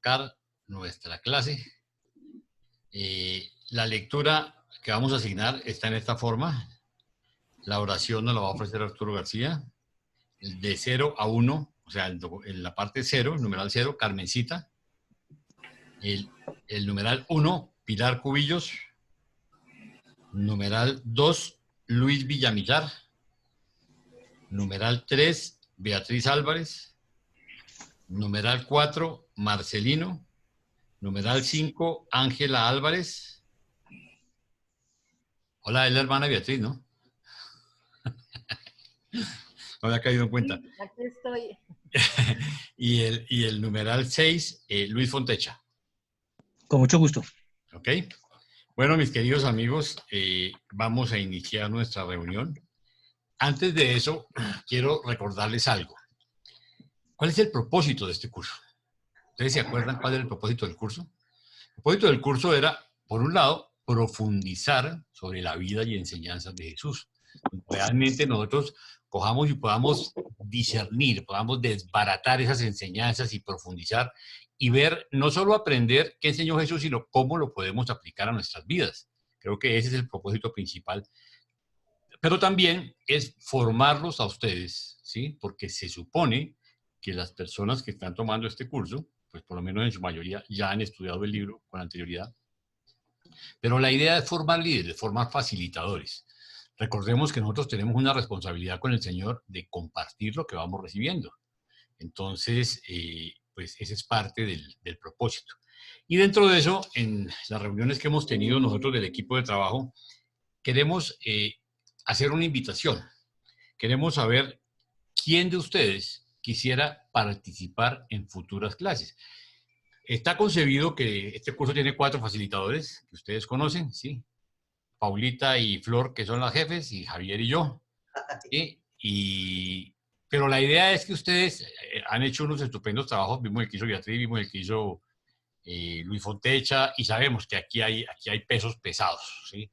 arrancar nuestra clase. La lectura que vamos a asignar está en esta forma. La oración nos la va a ofrecer Arturo García. De 0 a 1, o sea, en la parte 0, numeral 0, Carmencita. El numeral 1, Pilar Cubillos. Numeral 2, Luis Villamillar. Numeral 3, Beatriz Álvarez. Numeral 4, Marcelino. Numeral 5, Ángela Álvarez. Hola, es la hermana Beatriz, ¿no? No me ha caído en cuenta. Sí, aquí estoy. y el numeral 6, Luis Fontecha. Con mucho gusto. Ok. Bueno, mis queridos amigos, vamos a iniciar nuestra reunión. Antes de eso, quiero recordarles algo. ¿Cuál es el propósito de este curso? ¿Ustedes se acuerdan cuál es el propósito del curso? El propósito del curso era, por un lado, profundizar sobre la vida y enseñanzas de Jesús. Realmente nosotros cojamos y podamos discernir, podamos desbaratar esas enseñanzas y profundizar y ver, no solo aprender qué enseñó Jesús, sino cómo lo podemos aplicar a nuestras vidas. Creo que ese es el propósito principal. Pero también es formarlos a ustedes, ¿sí? Porque se supone que las personas que están tomando este curso, pues por lo menos en su mayoría ya han estudiado el libro con anterioridad. Pero la idea es formar líderes, formar facilitadores. Recordemos que nosotros tenemos una responsabilidad con el Señor de compartir lo que vamos recibiendo. Entonces, pues ese es parte del propósito. Y dentro de eso, en las reuniones que hemos tenido nosotros del equipo de trabajo, queremos hacer una invitación. Queremos saber quién de ustedes quisiera participar en futuras clases. Está concebido que este curso tiene 4 facilitadores que ustedes conocen, ¿sí? Paulita y Flor, que son las jefes, y Javier y yo. ¿Sí? Pero la idea es que ustedes han hecho unos estupendos trabajos. Vimos el que hizo Beatriz, vimos el que hizo Luis Fontecha, y sabemos que aquí hay pesos pesados, ¿sí?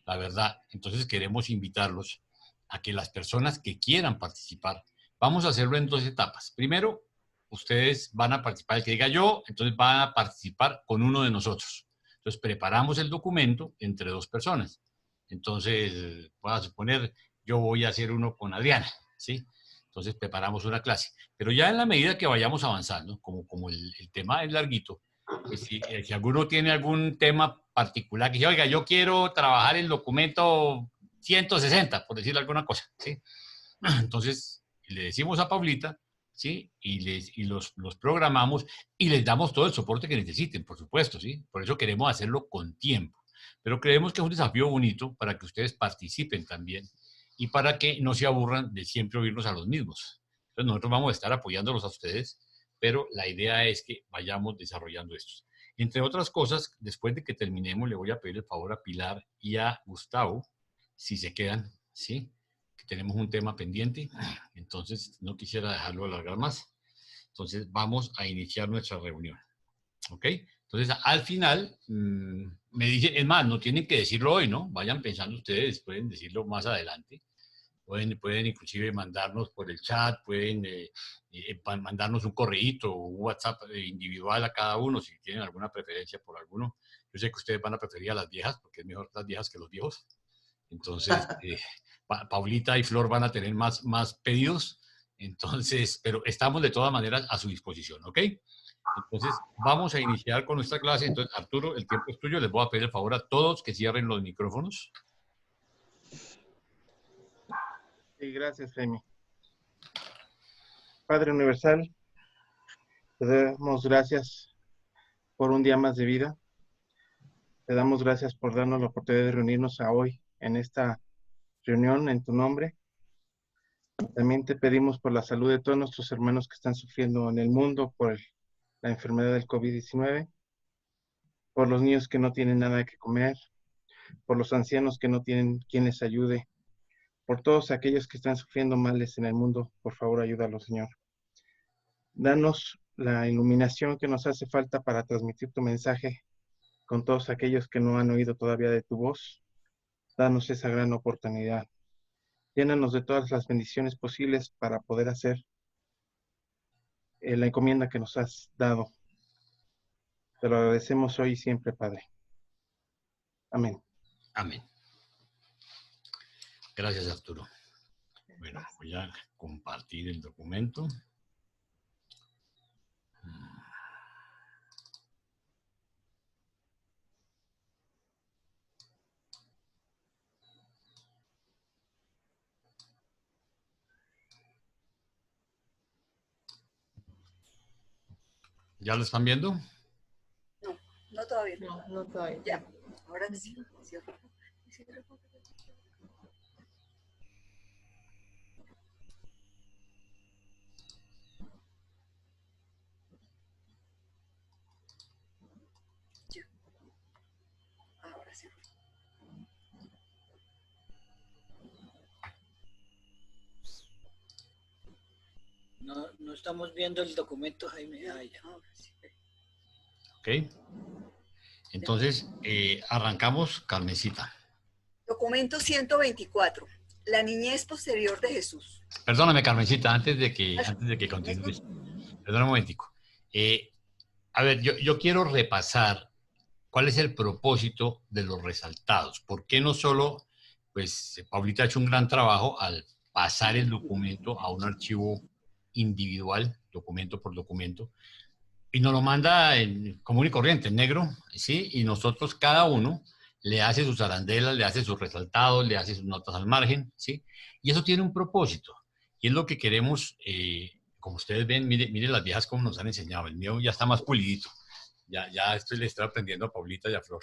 La verdad. Entonces queremos invitarlos a que las personas que quieran participar, vamos a hacerlo en 2 etapas. Primero, ustedes van a participar, el que diga yo, entonces van a participar con uno de nosotros. Entonces preparamos el documento entre 2 personas. Entonces, voy a suponer, yo voy a hacer uno con Adriana, ¿sí? Entonces preparamos una clase. Pero ya en la medida que vayamos avanzando, como el tema es larguito, pues si alguno tiene algún tema particular, que dice, oiga, yo quiero trabajar el documento 160, por decirle alguna cosa, ¿sí? Entonces, le decimos a Paulita, ¿sí? Y los programamos y les damos todo el soporte que necesiten, por supuesto, ¿sí? Por eso queremos hacerlo con tiempo. Pero creemos que es un desafío bonito para que ustedes participen también y para que no se aburran de siempre oírnos a los mismos. Entonces, nosotros vamos a estar apoyándolos a ustedes, pero la idea es que vayamos desarrollando estos. Entre otras cosas, después de que terminemos, le voy a pedir el favor a Pilar y a Gustavo, si se quedan, ¿sí? Que tenemos un tema pendiente, entonces no quisiera dejarlo alargar más. Entonces vamos a iniciar nuestra reunión, ¿ok? Entonces al final me dice, es más, no tienen que decirlo hoy, ¿no? Vayan pensando ustedes, pueden decirlo más adelante. Pueden inclusive mandarnos por el chat, pueden mandarnos un correíto o un WhatsApp individual a cada uno si tienen alguna preferencia por alguno. Yo sé que ustedes van a preferir a las viejas porque es mejor las viejas que los viejos. Entonces, Paulita y Flor van a tener más pedidos. Entonces, pero estamos de todas maneras a su disposición, ¿ok? Entonces, vamos a iniciar con nuestra clase. Entonces, Arturo, el tiempo es tuyo. Les voy a pedir el favor a todos que cierren los micrófonos. Sí, gracias, Jaime. Padre Universal, te damos gracias por un día más de vida. Te damos gracias por darnos la oportunidad de reunirnos hoy en esta reunión en tu nombre. También te pedimos por la salud de todos nuestros hermanos que están sufriendo en el mundo por la enfermedad del COVID-19, por los niños que no tienen nada que comer, por los ancianos que no tienen quien les ayude, por todos aquellos que están sufriendo males en el mundo. Por favor, ayúdalos, Señor. Danos la iluminación que nos hace falta para transmitir tu mensaje con todos aquellos que no han oído todavía de tu voz. Danos esa gran oportunidad. Llénanos de todas las bendiciones posibles para poder hacer la encomienda que nos has dado. Te lo agradecemos hoy y siempre, Padre. Amén. Amén. Gracias, Arturo. Bueno, voy a compartir el documento. ¿Ya lo están viendo? No, no todavía. No todavía. Ya, ahora sí. Ya. Ahora sí. No estamos viendo el documento, Jaime. Ah, ya. Ahora sí. Ok. Entonces, arrancamos, Carmencita. Documento 124. La niñez posterior de Jesús. Perdóname, Carmencita, antes de que continúes. Perdóname un momentico. A ver, yo quiero repasar cuál es el propósito de los resaltados. ¿Por qué no solo, pues, Paulita ha hecho un gran trabajo al pasar el documento a un archivo individual, documento por documento, y nos lo manda en común y corriente, en negro, ¿sí? Y nosotros, cada uno, le hace sus arandelas, le hace sus resaltados, le hace sus notas al margen, ¿sí? Y eso tiene un propósito. Y es lo que queremos, como ustedes ven, mire las viejas como nos han enseñado. El mío ya está más pulidito. Ya le estoy aprendiendo a Paulita y a Flor,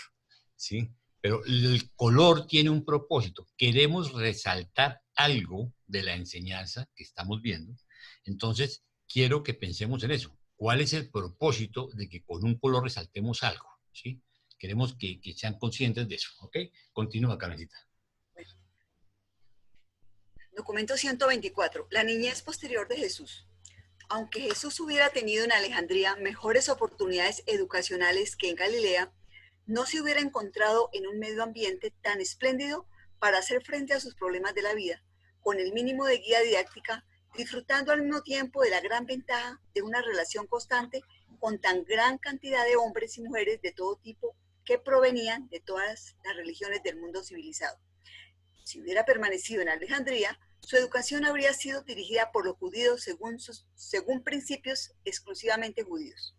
¿sí? Pero el color tiene un propósito. Queremos resaltar algo de la enseñanza que estamos viendo. Entonces, quiero que pensemos en eso. ¿Cuál es el propósito de que con un color resaltemos algo? ¿Sí? Queremos que sean conscientes de eso, ¿ok? Continúa, Carmencita. Documento 124. La niñez posterior de Jesús. Aunque Jesús hubiera tenido en Alejandría mejores oportunidades educacionales que en Galilea, no se hubiera encontrado en un medio ambiente tan espléndido para hacer frente a sus problemas de la vida, con el mínimo de guía didáctica, disfrutando al mismo tiempo de la gran ventaja de una relación constante con tan gran cantidad de hombres y mujeres de todo tipo que provenían de todas las religiones del mundo civilizado. Si hubiera permanecido en Alejandría, su educación habría sido dirigida por los judíos según principios exclusivamente judíos.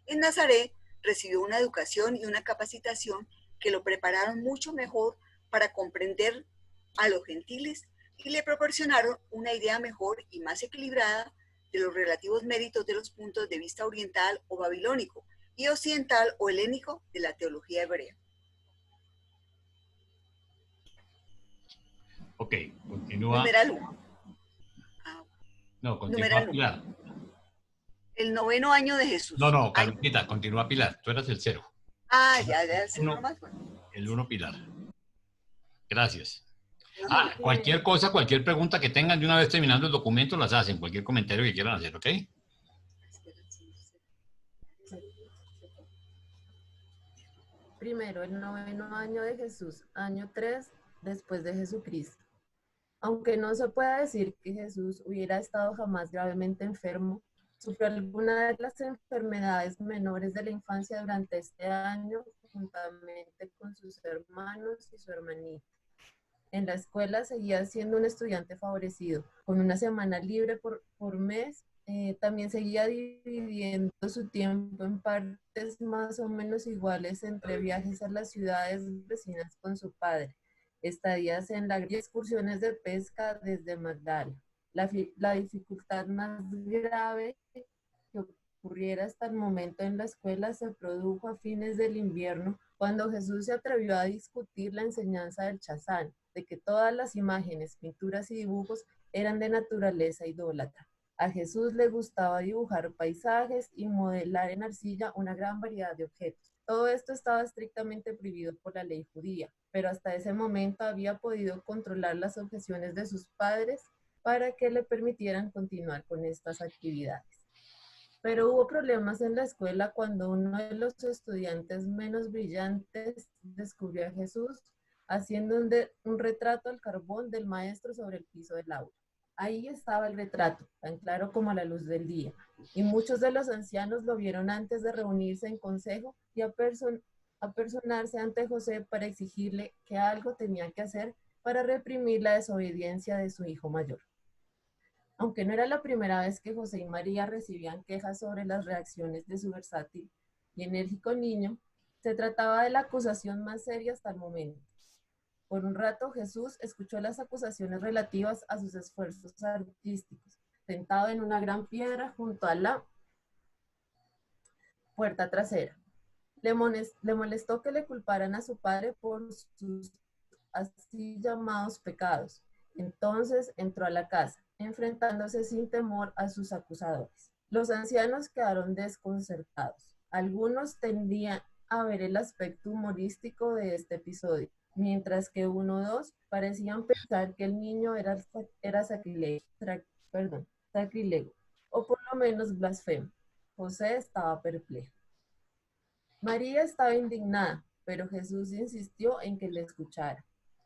En Nazaret recibió una educación y una capacitación que lo prepararon mucho mejor para comprender a los gentiles y le proporcionaron una idea mejor y más equilibrada de los relativos méritos de los puntos de vista oriental o babilónico y occidental o helénico de la teología hebrea. Ok, continúa. Numeral 1. No, continúa Pilar. El 9º año de Jesús. No, Carmencita, continúa Pilar. Tú eras el 0. Ya, el 0 más bueno. El 1 Pilar. Gracias. Cualquier cosa, cualquier pregunta que tengan de una vez terminando el documento, las hacen. Cualquier comentario que quieran hacer, ¿ok? Primero, el 9º año de Jesús, año 3 después de Jesucristo. Aunque no se pueda decir que Jesús hubiera estado jamás gravemente enfermo, sufrió alguna de las enfermedades menores de la infancia durante este año, juntamente con sus hermanos y su hermanita. En la escuela seguía siendo un estudiante favorecido, con una semana libre por mes. También seguía dividiendo su tiempo en partes más o menos iguales entre viajes a las ciudades vecinas con su padre, estadías en la y excursiones de pesca desde Magdala. La dificultad más grave que ocurriera hasta el momento en la escuela se produjo a fines del invierno, cuando Jesús se atrevió a discutir la enseñanza del Chazán, de que todas las imágenes, pinturas y dibujos eran de naturaleza idólatra. A Jesús le gustaba dibujar paisajes y modelar en arcilla una gran variedad de objetos. Todo esto estaba estrictamente prohibido por la ley judía, pero hasta ese momento había podido controlar las objeciones de sus padres para que le permitieran continuar con estas actividades. Pero hubo problemas en la escuela cuando uno de los estudiantes menos brillantes descubrió a Jesús haciendo un retrato al carbón del maestro sobre el piso del aula. Ahí estaba el retrato, tan claro como la luz del día, y muchos de los ancianos lo vieron antes de reunirse en consejo y apersonarse ante José para exigirle que algo tenía que hacer para reprimir la desobediencia de su hijo mayor. Aunque no era la primera vez que José y María recibían quejas sobre las reacciones de su versátil y enérgico niño, se trataba de la acusación más seria hasta el momento. Por un rato Jesús escuchó las acusaciones relativas a sus esfuerzos artísticos, sentado en una gran piedra junto a la puerta trasera. Le molestó que le culparan a su padre por sus así llamados pecados. Entonces entró a la casa, enfrentándose sin temor a sus acusadores. Los ancianos quedaron desconcertados. Algunos tendían a ver el aspecto humorístico de este episodio, mientras que uno o dos parecían pensar que el niño era sacrilego, o por lo menos blasfemo. José estaba perplejo. María estaba indignada, pero Jesús insistió en que le escuchara.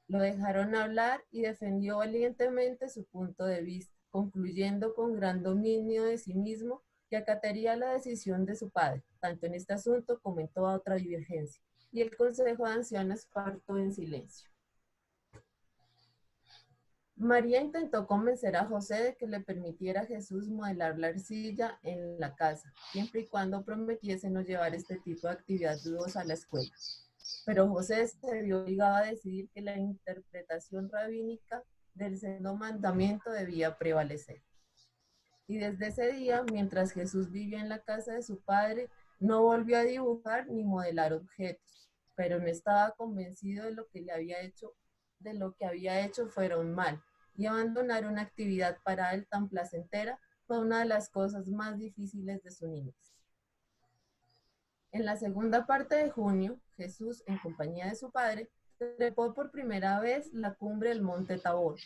Lo dejaron hablar y defendió valientemente su punto de vista, concluyendo con gran dominio de sí mismo que acataría la decisión de su padre, tanto en este asunto como en toda otra divergencia. Y el consejo de ancianos partó en silencio. María intentó convencer a José de que le permitiera a Jesús modelar la arcilla en la casa, siempre y cuando prometiese no llevar este tipo de actividad dudosa a la escuela. Pero José se vio obligado a decidir que la interpretación rabínica del segundo mandamiento debía prevalecer. Y desde ese día, mientras Jesús vivía en la casa de su padre, no volvió a dibujar ni modelar objetos, pero no estaba convencido de lo que había hecho fuera un mal, y abandonar una actividad para él tan placentera fue una de las cosas más difíciles de su niñez. En la segunda parte de junio, Jesús, en compañía de su padre, trepó por primera vez la cumbre del monte Tabor.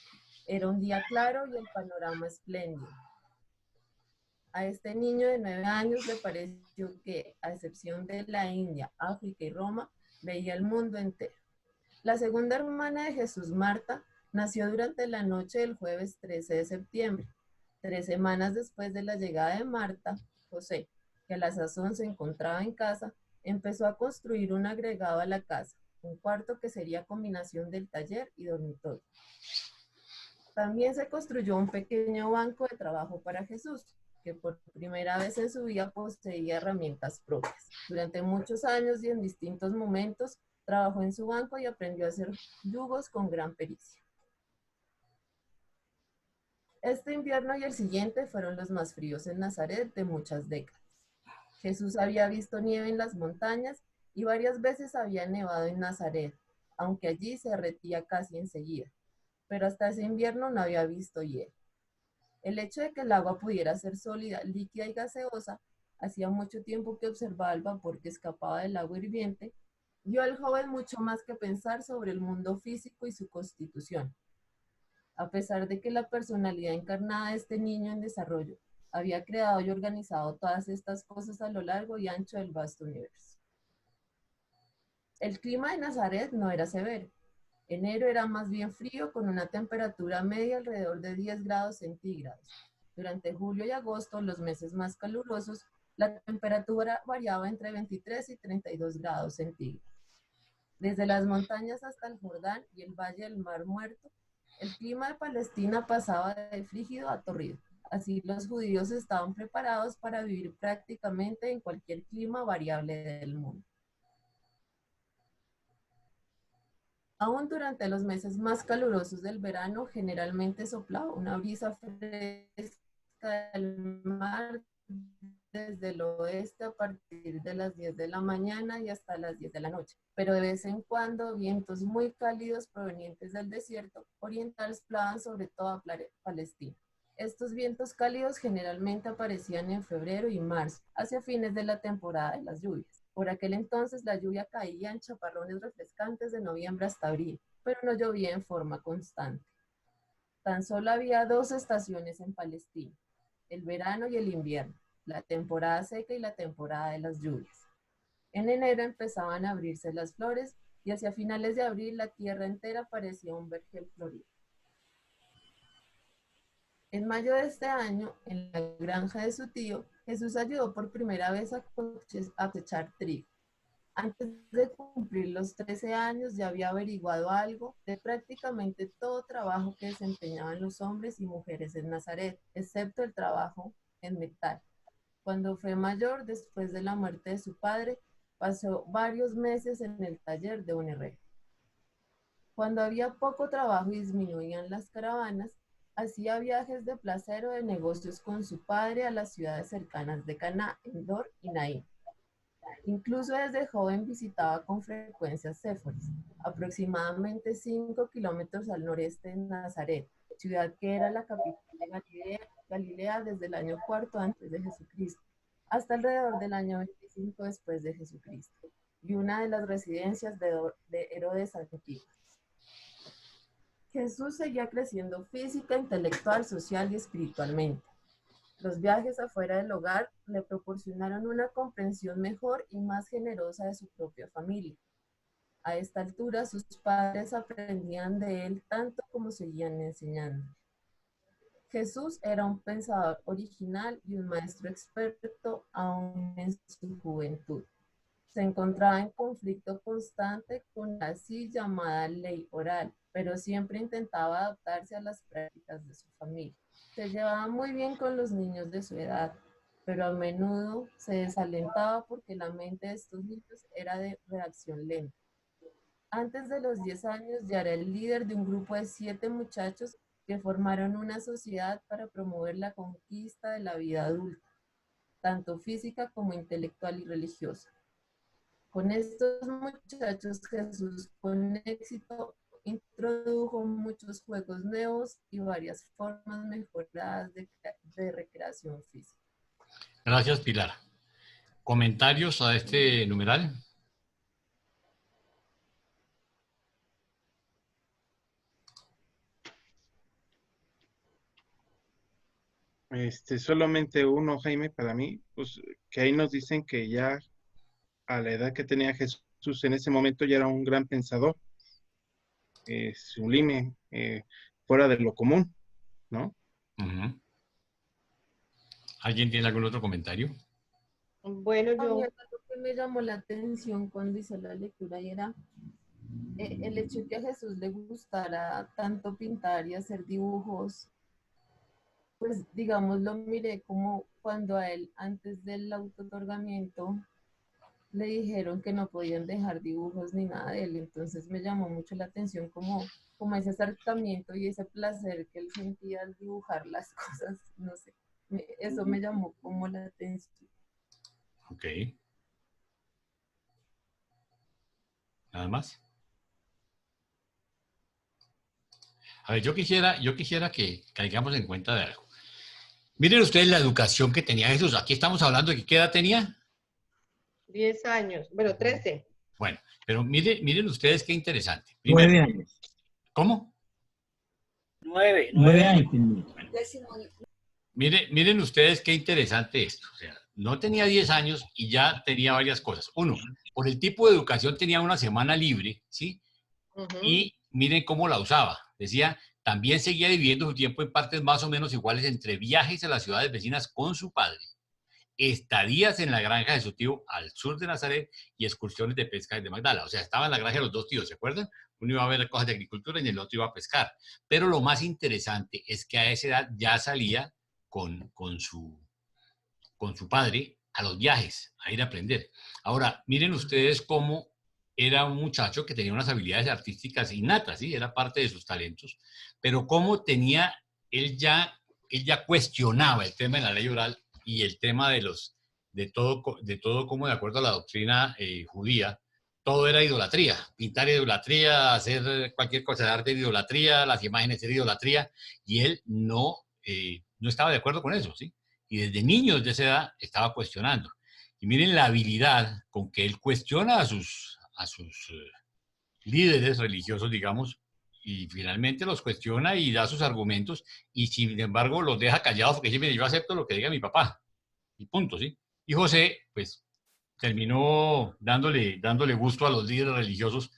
Era un día claro y el panorama espléndido. A este niño de 9 años le pareció que, a excepción de la India, África y Roma, veía el mundo entero. La segunda hermana de Jesús, Marta, nació durante la noche del jueves 13 de septiembre. 3 semanas después de la llegada de Marta, José, que a la sazón se encontraba en casa, empezó a construir un agregado a la casa, un cuarto que sería combinación del taller y dormitorio. También se construyó un pequeño banco de trabajo para Jesús, que por primera vez en su vida poseía herramientas propias. Durante muchos años y en distintos momentos, trabajó en su banco y aprendió a hacer yugos con gran pericia. Este invierno y el siguiente fueron los más fríos en Nazaret de muchas décadas. Jesús había visto nieve en las montañas y varias veces había nevado en Nazaret, aunque allí se derretía casi enseguida. Pero hasta ese invierno no había visto hielo. El hecho de que el agua pudiera ser sólida, líquida y gaseosa, hacía mucho tiempo que observaba el vapor que escapaba del agua hirviente, dio al joven mucho más que pensar sobre el mundo físico y su constitución. A pesar de que la personalidad encarnada de este niño en desarrollo había creado y organizado todas estas cosas a lo largo y ancho del vasto universo. El clima de Nazaret no era severo. Enero era más bien frío, con una temperatura media alrededor de 10 grados centígrados. Durante julio y agosto, los meses más calurosos, la temperatura variaba entre 23 y 32 grados centígrados. Desde las montañas hasta el Jordán y el valle del Mar Muerto, el clima de Palestina pasaba de frígido a torrido. Así los judíos estaban preparados para vivir prácticamente en cualquier clima variable del mundo. Aún durante los meses más calurosos del verano, generalmente soplaba una brisa fresca del mar desde el oeste a partir de las 10 de la mañana y hasta las 10 de la noche. Pero de vez en cuando vientos muy cálidos provenientes del desierto oriental soplaban sobre toda Palestina. Estos vientos cálidos generalmente aparecían en febrero y marzo, hacia fines de la temporada de las lluvias. Por aquel entonces la lluvia caía en chaparrones refrescantes de noviembre hasta abril, pero no llovía en forma constante. Tan solo había 2 estaciones en Palestina, el verano y el invierno, la temporada seca y la temporada de las lluvias. En enero empezaban a abrirse las flores y hacia finales de abril la tierra entera parecía un vergel florido. En mayo de este año, en la granja de su tío, Jesús ayudó por primera vez a cosechar trigo. Antes de cumplir los 13 años ya había averiguado algo de prácticamente todo trabajo que desempeñaban los hombres y mujeres en Nazaret, excepto el trabajo en metal. Cuando fue mayor, después de la muerte de su padre, pasó varios meses en el taller de un herrero. Cuando había poco trabajo y disminuían las caravanas, hacía viajes de placer o de negocios con su padre a las ciudades cercanas de Caná, Endor y Naín. Incluso desde joven visitaba con frecuencia Séforis, aproximadamente 5 kilómetros al noreste de Nazaret, ciudad que era la capital de Galilea desde el año 4 antes de Jesucristo, hasta alrededor del año 25 después de Jesucristo, y una de las residencias de Herodes Antipas. Jesús seguía creciendo física, intelectual, social y espiritualmente. Los viajes afuera del hogar le proporcionaron una comprensión mejor y más generosa de su propia familia. A esta altura, sus padres aprendían de él tanto como seguían enseñando. Jesús era un pensador original y un maestro experto aún en su juventud. Se encontraba en conflicto constante con la así llamada ley oral, pero siempre intentaba adaptarse a las prácticas de su familia. Se llevaba muy bien con los niños de su edad, pero a menudo se desalentaba porque la mente de estos niños era de reacción lenta. Antes de los 10 años ya era el líder de un grupo de 7 muchachos que formaron una sociedad para promover la conquista de la vida adulta, tanto física como intelectual y religiosa. Con estos muchachos Jesús con éxito introdujo muchos juegos nuevos y varias formas mejoradas de recreación física. Gracias, Pilar. ¿Comentarios a este numeral? Solamente uno, Jaime, para mí, pues que ahí nos dicen que ya a la edad que tenía Jesús en ese momento ya era un gran pensador, sublime, fuera de lo común, ¿no? Uh-huh. ¿Alguien tiene algún otro comentario? Bueno, yo... Lo que me llamó la atención cuando hice la lectura y era el hecho de que a Jesús le gustara tanto pintar y hacer dibujos. Pues digamos, lo miré como cuando a él, antes del auto-otorgamiento, le dijeron que no podían dejar dibujos ni nada de él. Entonces me llamó mucho la atención como ese acercamiento y ese placer que él sentía al dibujar las cosas. No sé, eso me llamó como la atención. Ok. ¿Nada más? A ver, yo quisiera que caigamos en cuenta de algo. Miren ustedes la educación que tenía Jesús. Aquí estamos hablando de que ¿qué edad tenía? 10 años, bueno, 13. Bueno, pero miren ustedes qué interesante. Primero, 9 años. ¿Cómo? 9 años. Miren ustedes qué interesante esto. O sea, no tenía 10 años y ya tenía varias cosas. Uno, por el tipo de educación tenía una semana libre, ¿sí? Y miren cómo la usaba. Decía, también seguía dividiendo su tiempo en partes más o menos iguales entre viajes a las ciudades vecinas con su padre, estadías en la granja de su tío al sur de Nazaret y excursiones de pesca de Magdala. O sea, estaba en la granja de los dos tíos, ¿se acuerdan? Uno iba a ver cosas de agricultura y el otro iba a pescar. Pero lo más interesante es que a esa edad ya salía con su padre a los viajes, a ir a aprender. Ahora, miren ustedes cómo era un muchacho que tenía unas habilidades artísticas innatas, ¿sí? Era parte de sus talentos, pero cómo tenía, él ya cuestionaba el tema de la ley oral y el tema de todo como de acuerdo a la doctrina judía, todo era idolatría, pintar idolatría, hacer cualquier cosa de arte de idolatría, las imágenes de idolatría, y él no estaba de acuerdo con eso, ¿sí? Y desde niño, desde esa edad, estaba cuestionando. Y miren la habilidad con que él cuestiona a sus líderes religiosos, digamos, y finalmente los cuestiona y da sus argumentos, y sin embargo los deja callados porque dice, yo acepto lo que diga mi papá, y punto, ¿sí? Y José, pues, terminó dándole gusto a los líderes religiosos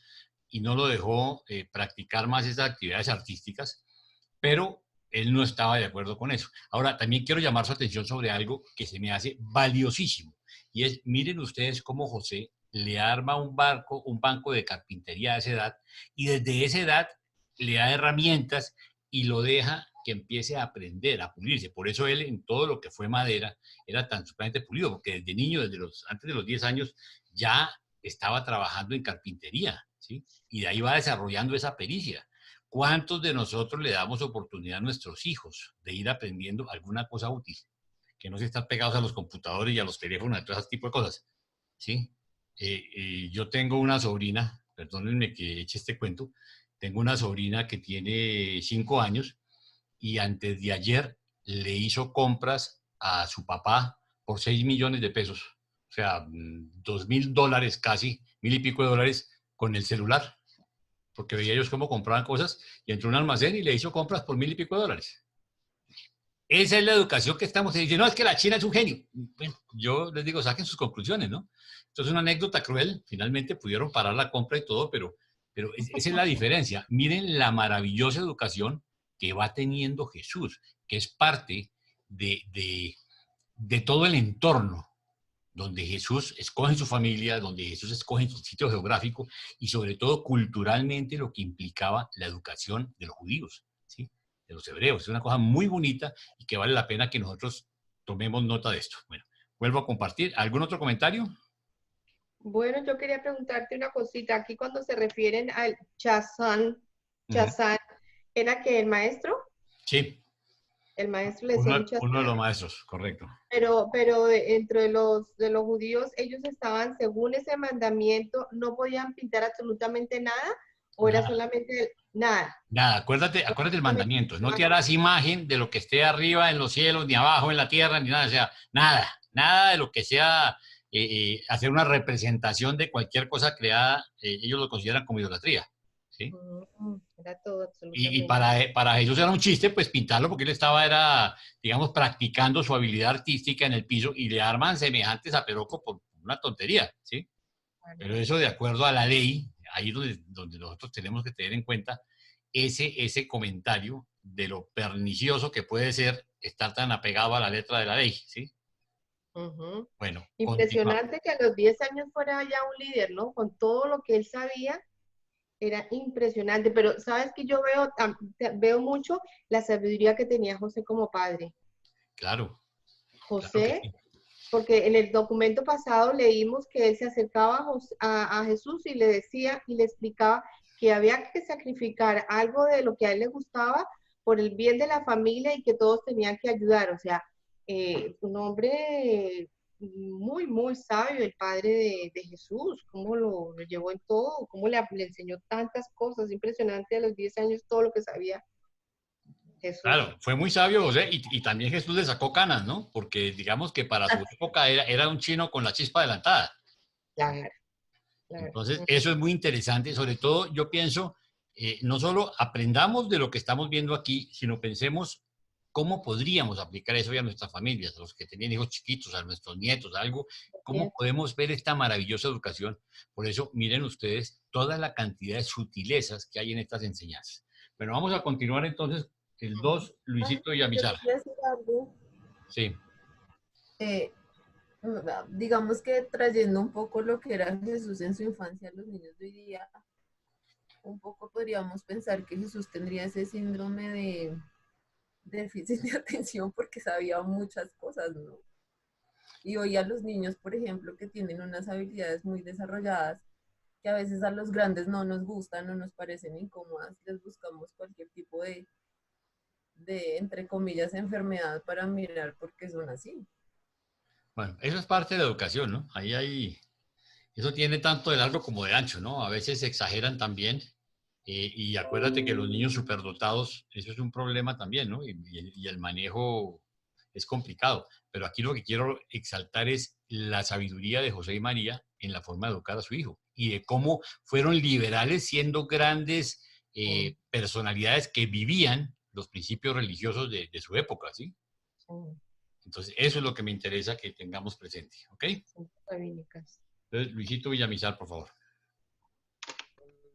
y no lo dejó practicar más esas actividades artísticas, pero él no estaba de acuerdo con eso. Ahora, también quiero llamar su atención sobre algo que se me hace valiosísimo, y es, miren ustedes cómo José le arma un banco de carpintería a esa edad, y desde esa edad le da herramientas y lo deja que empiece a aprender, a pulirse. Por eso él en todo lo que fue madera era tan supremamente pulido, porque desde niño, antes de los 10 años, ya estaba trabajando en carpintería, ¿sí? Y de ahí va desarrollando esa pericia. ¿Cuántos de nosotros le damos oportunidad a nuestros hijos de ir aprendiendo alguna cosa útil? Que no se están pegados a los computadores y a los teléfonos, a todo ese tipo de cosas, ¿sí? Yo tengo una sobrina, perdónenme que eche este cuento, tengo una sobrina que tiene 5 años y antes de ayer le hizo compras a su papá por 6 millones de pesos. O sea, $2.000 casi, 1.000 y pico de dólares con el celular. Porque veía ellos cómo compraban cosas y entró a un almacén y le hizo compras por 1.000 y pico de dólares. Esa es la educación que estamos diciendo. No, es que la China es un genio. Bueno, yo les digo, saquen sus conclusiones, ¿no? Esto es una anécdota cruel. Finalmente pudieron parar la compra y todo, pero esa es la diferencia. Miren la maravillosa educación que va teniendo Jesús, que es parte de todo el entorno donde Jesús escoge su familia, donde Jesús escoge su sitio geográfico y sobre todo culturalmente lo que implicaba la educación de los judíos, ¿sí? De los hebreos. Es una cosa muy bonita y que vale la pena que nosotros tomemos nota de esto. Bueno, vuelvo a compartir. ¿Algún otro comentario? Bueno, yo quería preguntarte una cosita. Aquí cuando se refieren al Chazán, ¿era que el maestro? Sí. El maestro le decía un Chazán. Uno de los maestros, correcto. Pero entre los judíos, ellos estaban, según ese mandamiento, no podían pintar absolutamente nada, o era solamente nada. Nada, acuérdate del mandamiento. No te harás imagen de lo que esté arriba en los cielos, ni abajo en la tierra, ni nada. O sea, nada de lo que sea hacer una representación de cualquier cosa creada, ellos lo consideran como idolatría. ¿Sí? Era todo absolutamente. Y para ellos era un chiste, pues pintarlo, porque él estaba, digamos, practicando su habilidad artística en el piso y le arman semejantes a Peroco por una tontería, ¿sí? Pero eso de acuerdo a la ley, ahí es donde nosotros tenemos que tener en cuenta ese comentario de lo pernicioso que puede ser estar tan apegado a la letra de la ley, ¿sí? Bueno. Impresionante que a los 10 años fuera ya un líder, ¿no? Con todo lo que él sabía. Era impresionante, pero sabes que yo veo mucho la sabiduría que tenía José como padre. Claro. José, claro, porque en el documento pasado leímos que él se acercaba a Jesús y le decía y le explicaba que había que sacrificar algo de lo que a él le gustaba por el bien de la familia y que todos tenían que ayudar. O sea, un hombre muy, muy sabio, el padre de Jesús, cómo lo llevó en todo, cómo le enseñó tantas cosas, impresionante a los 10 años todo lo que sabía Jesús. Claro, fue muy sabio José y también Jesús le sacó canas, ¿no? Porque digamos que para su época era un chino con la chispa adelantada. Claro. Entonces, eso es muy interesante, sobre todo yo pienso, no solo aprendamos de lo que estamos viendo aquí, sino pensemos cómo podríamos aplicar eso ya a nuestras familias, a los que tenían hijos chiquitos, a nuestros nietos, algo, cómo podemos ver esta maravillosa educación. Por eso, miren ustedes toda la cantidad de sutilezas que hay en estas enseñanzas. Bueno, vamos a continuar entonces, el 2, Luisito Villamizar. Sí. Digamos que trayendo un poco lo que era Jesús en su infancia, los niños de hoy día, un poco podríamos pensar que Jesús tendría ese síndrome de déficit de atención porque sabía muchas cosas, ¿no? Y hoy a los niños, por ejemplo, que tienen unas habilidades muy desarrolladas, que a veces a los grandes no nos gustan o nos parecen incómodas, les buscamos cualquier tipo de entre comillas, enfermedad para mirar por qué son así. Bueno, eso es parte de la educación, ¿no? Eso tiene tanto de largo como de ancho, ¿no? A veces se exageran también. Y acuérdate que los niños superdotados, eso es un problema también, ¿no? Y el manejo es complicado. Pero aquí lo que quiero exaltar es la sabiduría de José y María en la forma de educar a su hijo y de cómo fueron liberales siendo grandes personalidades que vivían los principios religiosos de su época, ¿sí? Entonces, eso es lo que me interesa que tengamos presente, ¿ok? Entonces, Luisito Villamizar, por favor.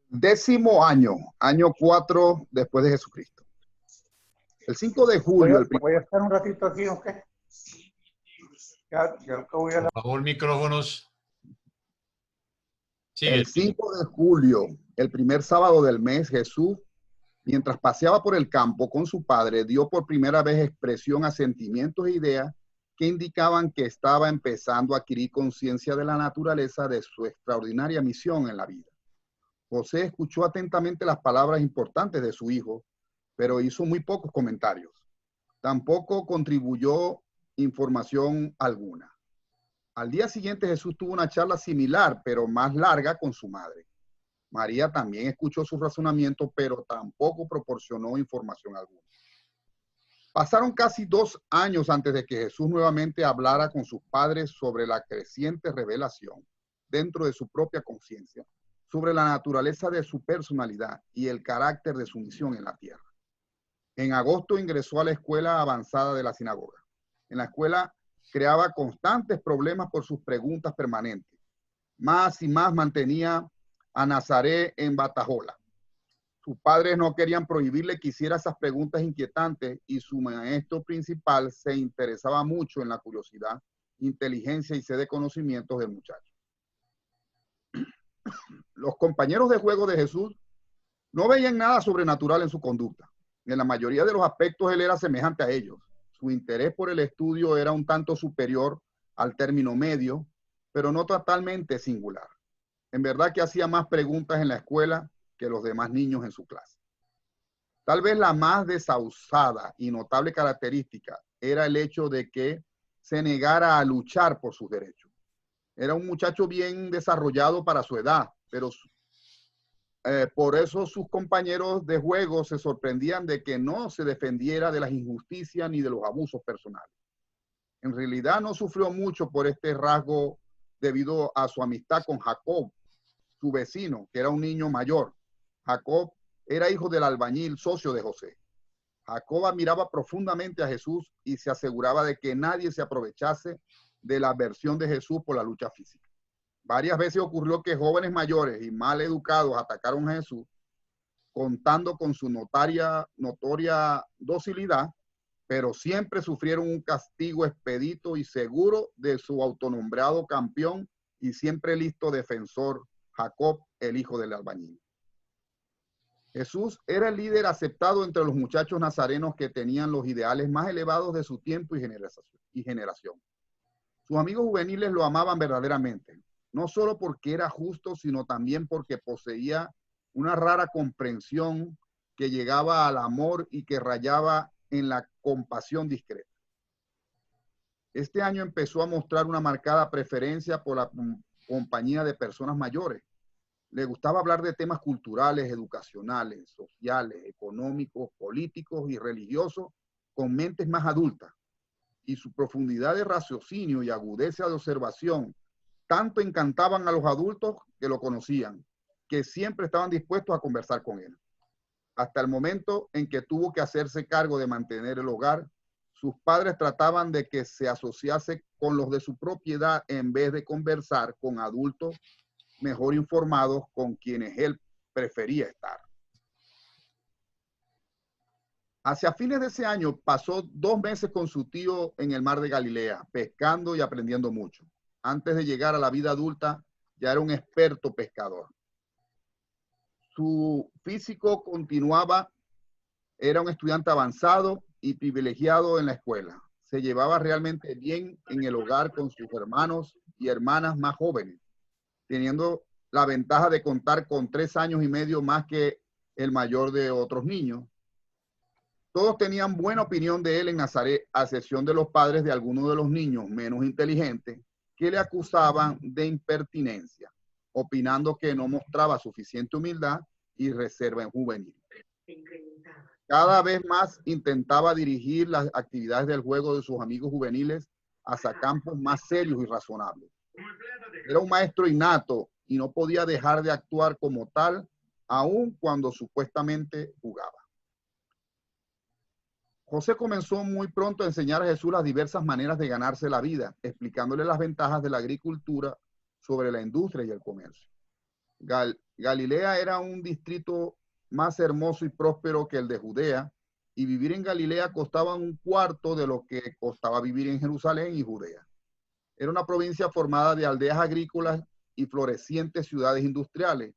10º año, año 4 después de Jesucristo. El 5 de julio, el Voy a estar un ratito aquí, ¿ok? Ya voy a la... Por favor, micrófonos. Sigue. El 5 de julio, el primer sábado del mes, Jesús, mientras paseaba por el campo con su padre, dio por primera vez expresión a sentimientos e ideas que indicaban que estaba empezando a adquirir conciencia de la naturaleza de su extraordinaria misión en la vida. José escuchó atentamente las palabras importantes de su hijo, pero hizo muy pocos comentarios. Tampoco contribuyó información alguna. Al día siguiente Jesús tuvo una charla similar, pero más larga con su madre. María también escuchó sus razonamientos, pero tampoco proporcionó información alguna. Pasaron casi 2 años antes de que Jesús nuevamente hablara con sus padres sobre la creciente revelación dentro de su propia conciencia, sobre la naturaleza de su personalidad y el carácter de su misión en la tierra. En agosto ingresó a la escuela avanzada de la sinagoga. En la escuela creaba constantes problemas por sus preguntas permanentes. Más y más mantenía a Nazaret en batahola. Sus padres no querían prohibirle que hiciera esas preguntas inquietantes y su maestro principal se interesaba mucho en la curiosidad, inteligencia y sed de conocimientos del muchacho. Los compañeros de juego de Jesús no veían nada sobrenatural en su conducta. En la mayoría de los aspectos él era semejante a ellos. Su interés por el estudio era un tanto superior al término medio, pero no totalmente singular. En verdad que hacía más preguntas en la escuela que los demás niños en su clase. Tal vez la más desausada y notable característica era el hecho de que se negara a luchar por sus derechos. Era un muchacho bien desarrollado para su edad, pero por eso sus compañeros de juego se sorprendían de que no se defendiera de las injusticias ni de los abusos personales. En realidad no sufrió mucho por este rasgo debido a su amistad con Jacob, su vecino, que era un niño mayor. Jacob era hijo del albañil, socio de José. Jacob admiraba profundamente a Jesús y se aseguraba de que nadie se aprovechase de la aversión de Jesús por la lucha física. Varias veces ocurrió que jóvenes mayores y mal educados atacaron a Jesús, contando con su notoria docilidad, pero siempre sufrieron un castigo expedito y seguro de su autonombrado campeón y siempre listo defensor, Jacob, el hijo del albañil. Jesús era el líder aceptado entre los muchachos nazarenos que tenían los ideales más elevados de su tiempo y generación. Sus amigos juveniles lo amaban verdaderamente, no solo porque era justo, sino también porque poseía una rara comprensión que llegaba al amor y que rayaba en la compasión discreta. Este año empezó a mostrar una marcada preferencia por la compañía de personas mayores. Le gustaba hablar de temas culturales, educacionales, sociales, económicos, políticos y religiosos con mentes más adultas. Y su profundidad de raciocinio y agudeza de observación tanto encantaban a los adultos que lo conocían, que siempre estaban dispuestos a conversar con él. Hasta el momento en que tuvo que hacerse cargo de mantener el hogar, sus padres trataban de que se asociase con los de su propiedad en vez de conversar con adultos mejor informados con quienes él prefería estar. Hacia fines de ese año pasó 2 meses con su tío en el mar de Galilea, pescando y aprendiendo mucho. Antes de llegar a la vida adulta, ya era un experto pescador. Su físico continuaba, era un estudiante avanzado y privilegiado en la escuela. Se llevaba realmente bien en el hogar con sus hermanos y hermanas más jóvenes, teniendo la ventaja de contar con 3 años y medio más que el mayor de otros niños. Todos tenían buena opinión de él en Nazaret, a excepción de los padres de algunos de los niños menos inteligentes que le acusaban de impertinencia, opinando que no mostraba suficiente humildad y reserva en juvenil. Cada vez más intentaba dirigir las actividades del juego de sus amigos juveniles hacia campos más serios y razonables. Era un maestro innato y no podía dejar de actuar como tal, aun cuando supuestamente jugaba. José comenzó muy pronto a enseñar a Jesús las diversas maneras de ganarse la vida, explicándole las ventajas de la agricultura sobre la industria y el comercio. Galilea era un distrito más hermoso y próspero que el de Judea, y vivir en Galilea costaba un cuarto de lo que costaba vivir en Jerusalén y Judea. Era una provincia formada de aldeas agrícolas y florecientes ciudades industriales,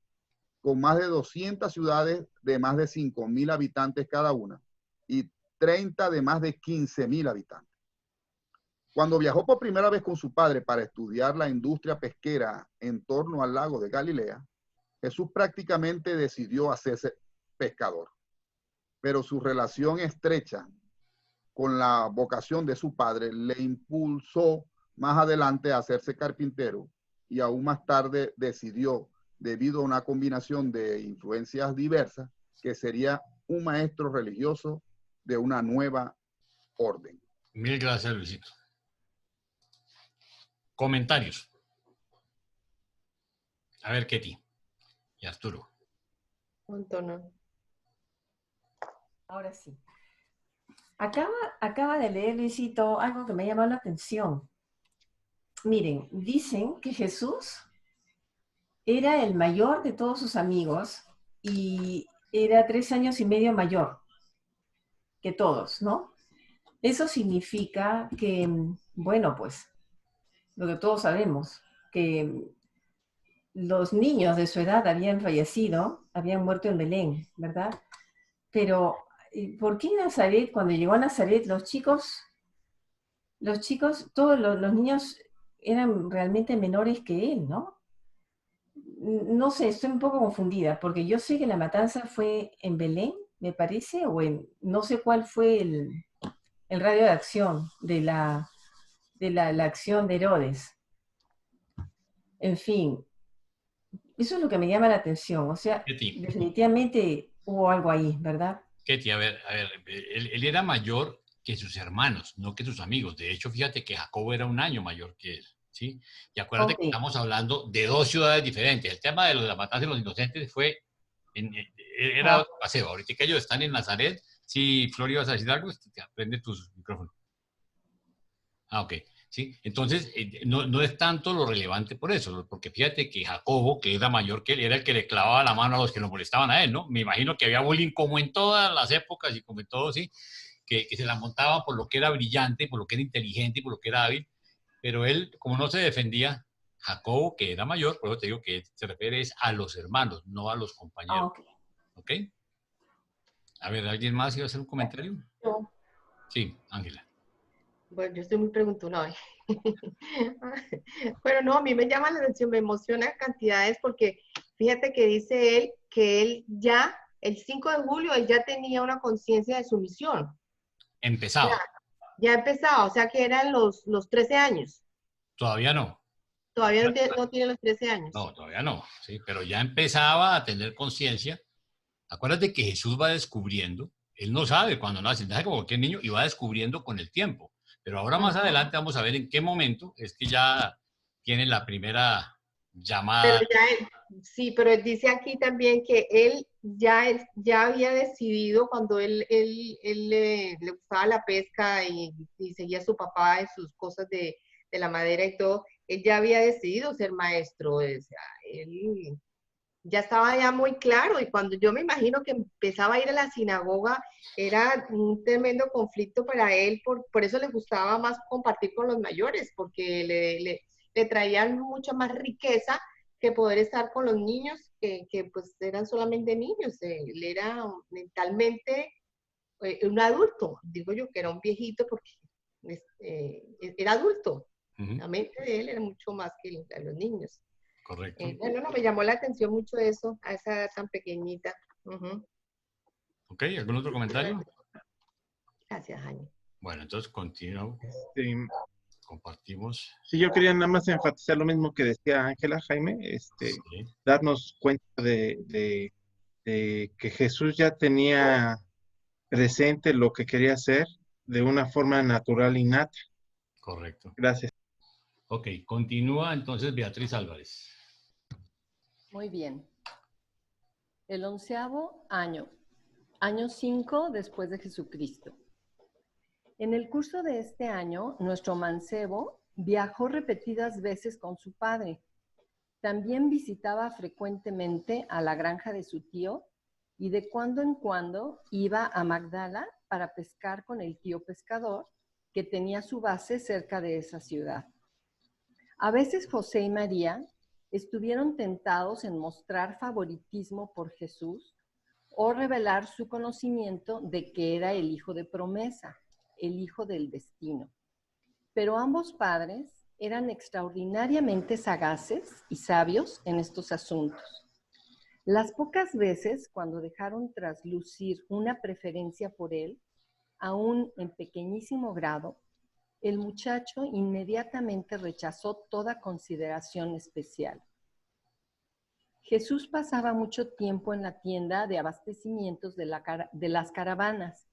con más de 200 ciudades de más de 5.000 habitantes cada una y 30 de más de 15.000 habitantes. Cuando viajó por primera vez con su padre para estudiar la industria pesquera en torno al lago de Galilea, Jesús prácticamente decidió hacerse pescador. Pero su relación estrecha con la vocación de su padre le impulsó más adelante a hacerse carpintero y aún más tarde decidió, debido a una combinación de influencias diversas, que sería un maestro religioso de una nueva orden. Mil gracias, Luisito. Comentarios. A ver, Ketty y Arturo. Antonio. Ahora sí. Acaba de leer, Luisito, algo que me ha llamado la atención. Miren, dicen que Jesús era el mayor de todos sus amigos y era 3 años y medio mayor que todos, ¿no? Eso significa que, bueno, pues, lo que todos sabemos, que los niños de su edad habían fallecido, habían muerto en Belén, ¿verdad? Pero, ¿por qué en Nazaret, cuando llegó a Nazaret, los chicos, todos los niños eran realmente menores que él, ¿no? No sé, estoy un poco confundida, porque yo sé que la matanza fue en Belén, me parece, o en, no sé cuál fue el radio de acción de la acción de Herodes. En fin, eso es lo que me llama la atención, o sea, Ketty, definitivamente hubo algo ahí, ¿verdad? Ketty, a ver, él era mayor que sus hermanos, no que sus amigos. De hecho, fíjate que Jacobo era 1 año mayor que él, ¿sí? Y acuérdate Ok. que estamos hablando de 2 ciudades diferentes. El tema de la matanza de los inocentes fue, era otro paseo. Ahorita que ellos están en Nazaret, sí, Flor, ibas a decir algo, prende tus micrófonos. Ah, ok. Sí, entonces no es tanto lo relevante por eso, porque fíjate que Jacobo, que era mayor que él, era el que le clavaba la mano a los que lo molestaban a él, ¿no? Me imagino que había bullying como en todas las épocas y como en todo, sí, que se la montaban por lo que era brillante, por lo que era inteligente y por lo que era hábil, pero él, como no se defendía, Jacobo, que era mayor, por eso te digo que se refiere es a los hermanos, no a los compañeros. Ok. ¿Ok? A ver, ¿alguien más iba a hacer un comentario? Yo, Sí, Ángela. bueno, yo estoy muy preguntona hoy. Pero no, a mí me llama la atención, me emociona cantidades porque fíjate que dice él que él ya, el 5 de julio, él ya tenía una conciencia de su misión. Empezaba. Ya empezaba, o sea que eran los 13 años. Todavía no. Todavía no tiene los 13 años. No, todavía no, sí, pero ya empezaba a tener conciencia. Acuérdate que Jesús va descubriendo, él no sabe cuando nace, nace como cualquier niño y va descubriendo con el tiempo. Pero ahora más adelante vamos a ver en qué momento es que ya tiene la primera llamada. Pero sí, pero él dice aquí también que él ya había decidido cuando él le gustaba la pesca y seguía a su papá en sus cosas de la madera y todo, él ya había decidido ser maestro, o sea, él ya estaba ya muy claro y cuando yo me imagino que empezaba a ir a la sinagoga era un tremendo conflicto para él, por eso le gustaba más compartir con los mayores, porque le traían mucha más riqueza que poder estar con los niños, que pues eran solamente niños, él era mentalmente un adulto, digo yo que era un viejito porque era adulto, la mente de él era mucho más que la de los niños. Correcto. Bueno, no, me llamó la atención mucho eso, a esa edad tan pequeñita. Ok, ¿algún otro comentario? Gracias, Jaime. Bueno, entonces continuamos. Sí. Compartimos. Sí, yo quería nada más enfatizar lo mismo que decía Ángela, Jaime, Sí. darnos cuenta de que Jesús ya tenía presente lo que quería hacer de una forma natural, innata. Correcto. Gracias. Ok, continúa entonces Beatriz Álvarez. Muy bien. El 11º año, año 5 después de Jesucristo. En el curso de este año, nuestro mancebo viajó repetidas veces con su padre. También visitaba frecuentemente a la granja de su tío y de cuando en cuando iba a Magdala para pescar con el tío pescador, que tenía su base cerca de esa ciudad. A veces José y María estuvieron tentados en mostrar favoritismo por Jesús o revelar su conocimiento de que era el hijo de promesa, el hijo del destino. Pero ambos padres eran extraordinariamente sagaces y sabios en estos asuntos. Las pocas veces cuando dejaron traslucir una preferencia por él, aún en pequeñísimo grado, el muchacho inmediatamente rechazó toda consideración especial. Jesús pasaba mucho tiempo en la tienda de abastecimientos de las caravanas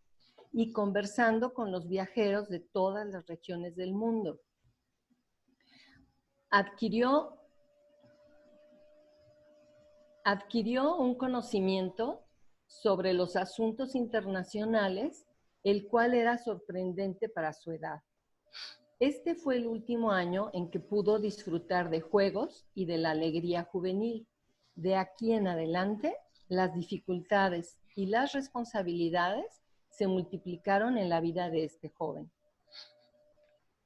y conversando con los viajeros de todas las regiones del mundo. Adquirió un conocimiento sobre los asuntos internacionales, el cual era sorprendente para su edad. Este fue el último año en que pudo disfrutar de juegos y de la alegría juvenil. De aquí en adelante, las dificultades y las responsabilidades se multiplicaron en la vida de este joven.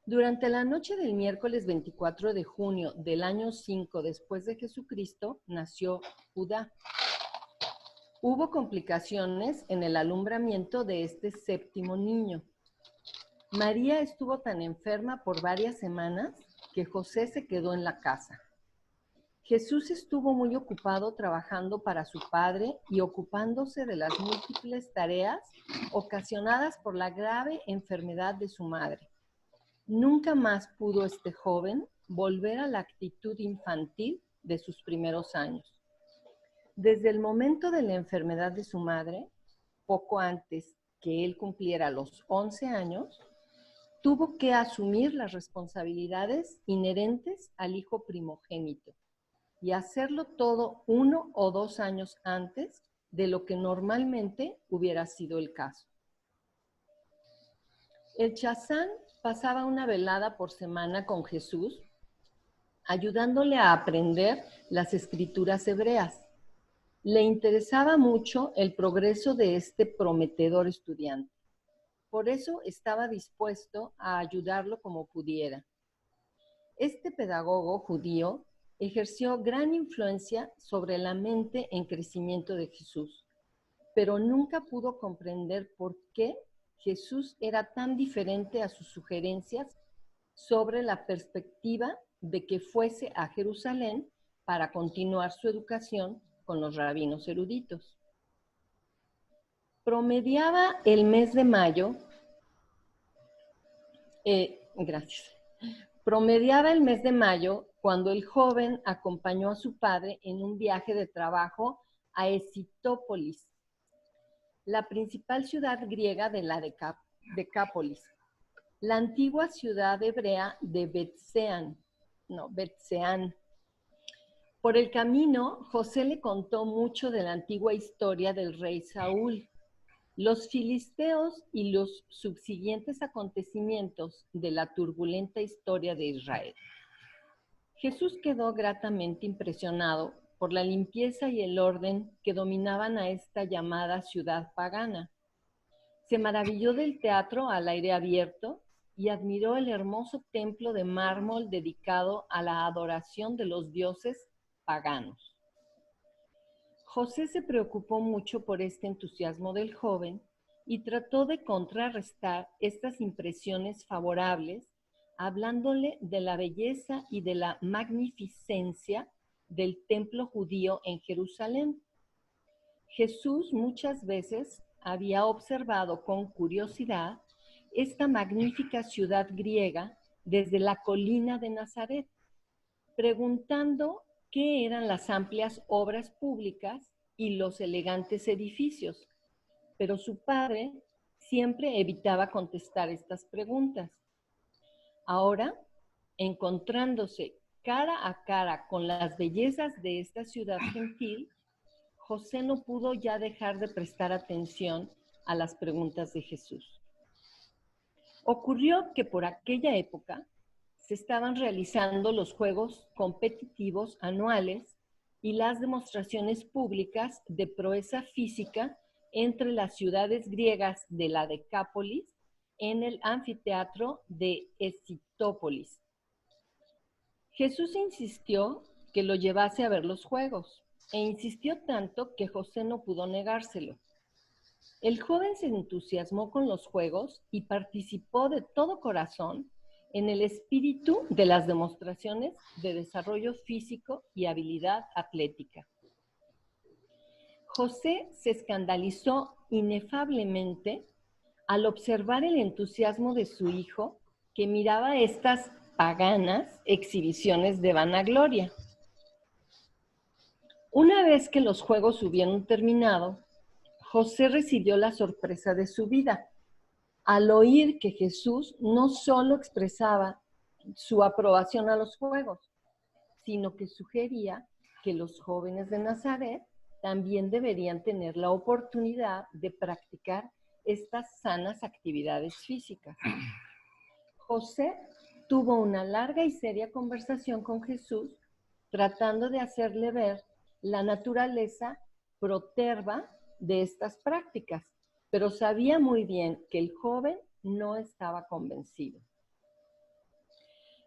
Durante la noche del miércoles 24 de junio del año 5 después de Jesucristo, nació Judá. Hubo complicaciones en el alumbramiento de este séptimo niño. María estuvo tan enferma por varias semanas que José se quedó en la casa. Jesús estuvo muy ocupado trabajando para su padre y ocupándose de las múltiples tareas ocasionadas por la grave enfermedad de su madre. Nunca más pudo este joven volver a la actitud infantil de sus primeros años. Desde el momento de la enfermedad de su madre, poco antes que él cumpliera los 11 años, tuvo que asumir las responsabilidades inherentes al hijo primogénito y hacerlo todo 1 o 2 años antes de lo que normalmente hubiera sido el caso. El chazán pasaba una velada por semana con Jesús, ayudándole a aprender las escrituras hebreas. Le interesaba mucho el progreso de este prometedor estudiante. Por eso estaba dispuesto a ayudarlo como pudiera. Este pedagogo judío ejerció gran influencia sobre la mente en crecimiento de Jesús, pero nunca pudo comprender por qué Jesús era tan diferente a sus sugerencias sobre la perspectiva de que fuese a Jerusalén para continuar su educación con los rabinos eruditos. Promediaba el mes de mayo, Promediaba el mes de mayo cuando el joven acompañó a su padre en un viaje de trabajo a Escitópolis, la principal ciudad griega de la Decápolis, la antigua ciudad hebrea de Betseán. Por el camino, José le contó mucho de la antigua historia del rey Saúl, los filisteos y los subsiguientes acontecimientos de la turbulenta historia de Israel. Jesús quedó gratamente impresionado por la limpieza y el orden que dominaban a esta llamada ciudad pagana. Se maravilló del teatro al aire abierto y admiró el hermoso templo de mármol dedicado a la adoración de los dioses paganos. José se preocupó mucho por este entusiasmo del joven y trató de contrarrestar estas impresiones favorables, hablándole de la belleza y de la magnificencia del templo judío en Jerusalén. Jesús muchas veces había observado con curiosidad esta magnífica ciudad griega desde la colina de Nazaret, preguntando qué eran las amplias obras públicas y los elegantes edificios, pero su padre siempre evitaba contestar estas preguntas. Ahora, encontrándose cara a cara con las bellezas de esta ciudad gentil, José no pudo ya dejar de prestar atención a las preguntas de Jesús. Ocurrió que por aquella época se estaban realizando los juegos competitivos anuales y las demostraciones públicas de proeza física entre las ciudades griegas de la Decápolis en el anfiteatro de Escitópolis. Jesús insistió que lo llevase a ver los juegos, e insistió tanto que José no pudo negárselo. El joven se entusiasmó con los juegos y participó de todo corazón en el espíritu de las demostraciones de desarrollo físico y habilidad atlética. José se escandalizó inefablemente al observar el entusiasmo de su hijo, que miraba estas paganas exhibiciones de vanagloria. Una vez que los juegos hubieron terminado, José recibió la sorpresa de su vida al oír que Jesús no solo expresaba su aprobación a los juegos, sino que sugería que los jóvenes de Nazaret también deberían tener la oportunidad de practicar estas sanas actividades físicas. José tuvo una larga y seria conversación con Jesús, tratando de hacerle ver la naturaleza proterva de estas prácticas, pero sabía muy bien que el joven no estaba convencido.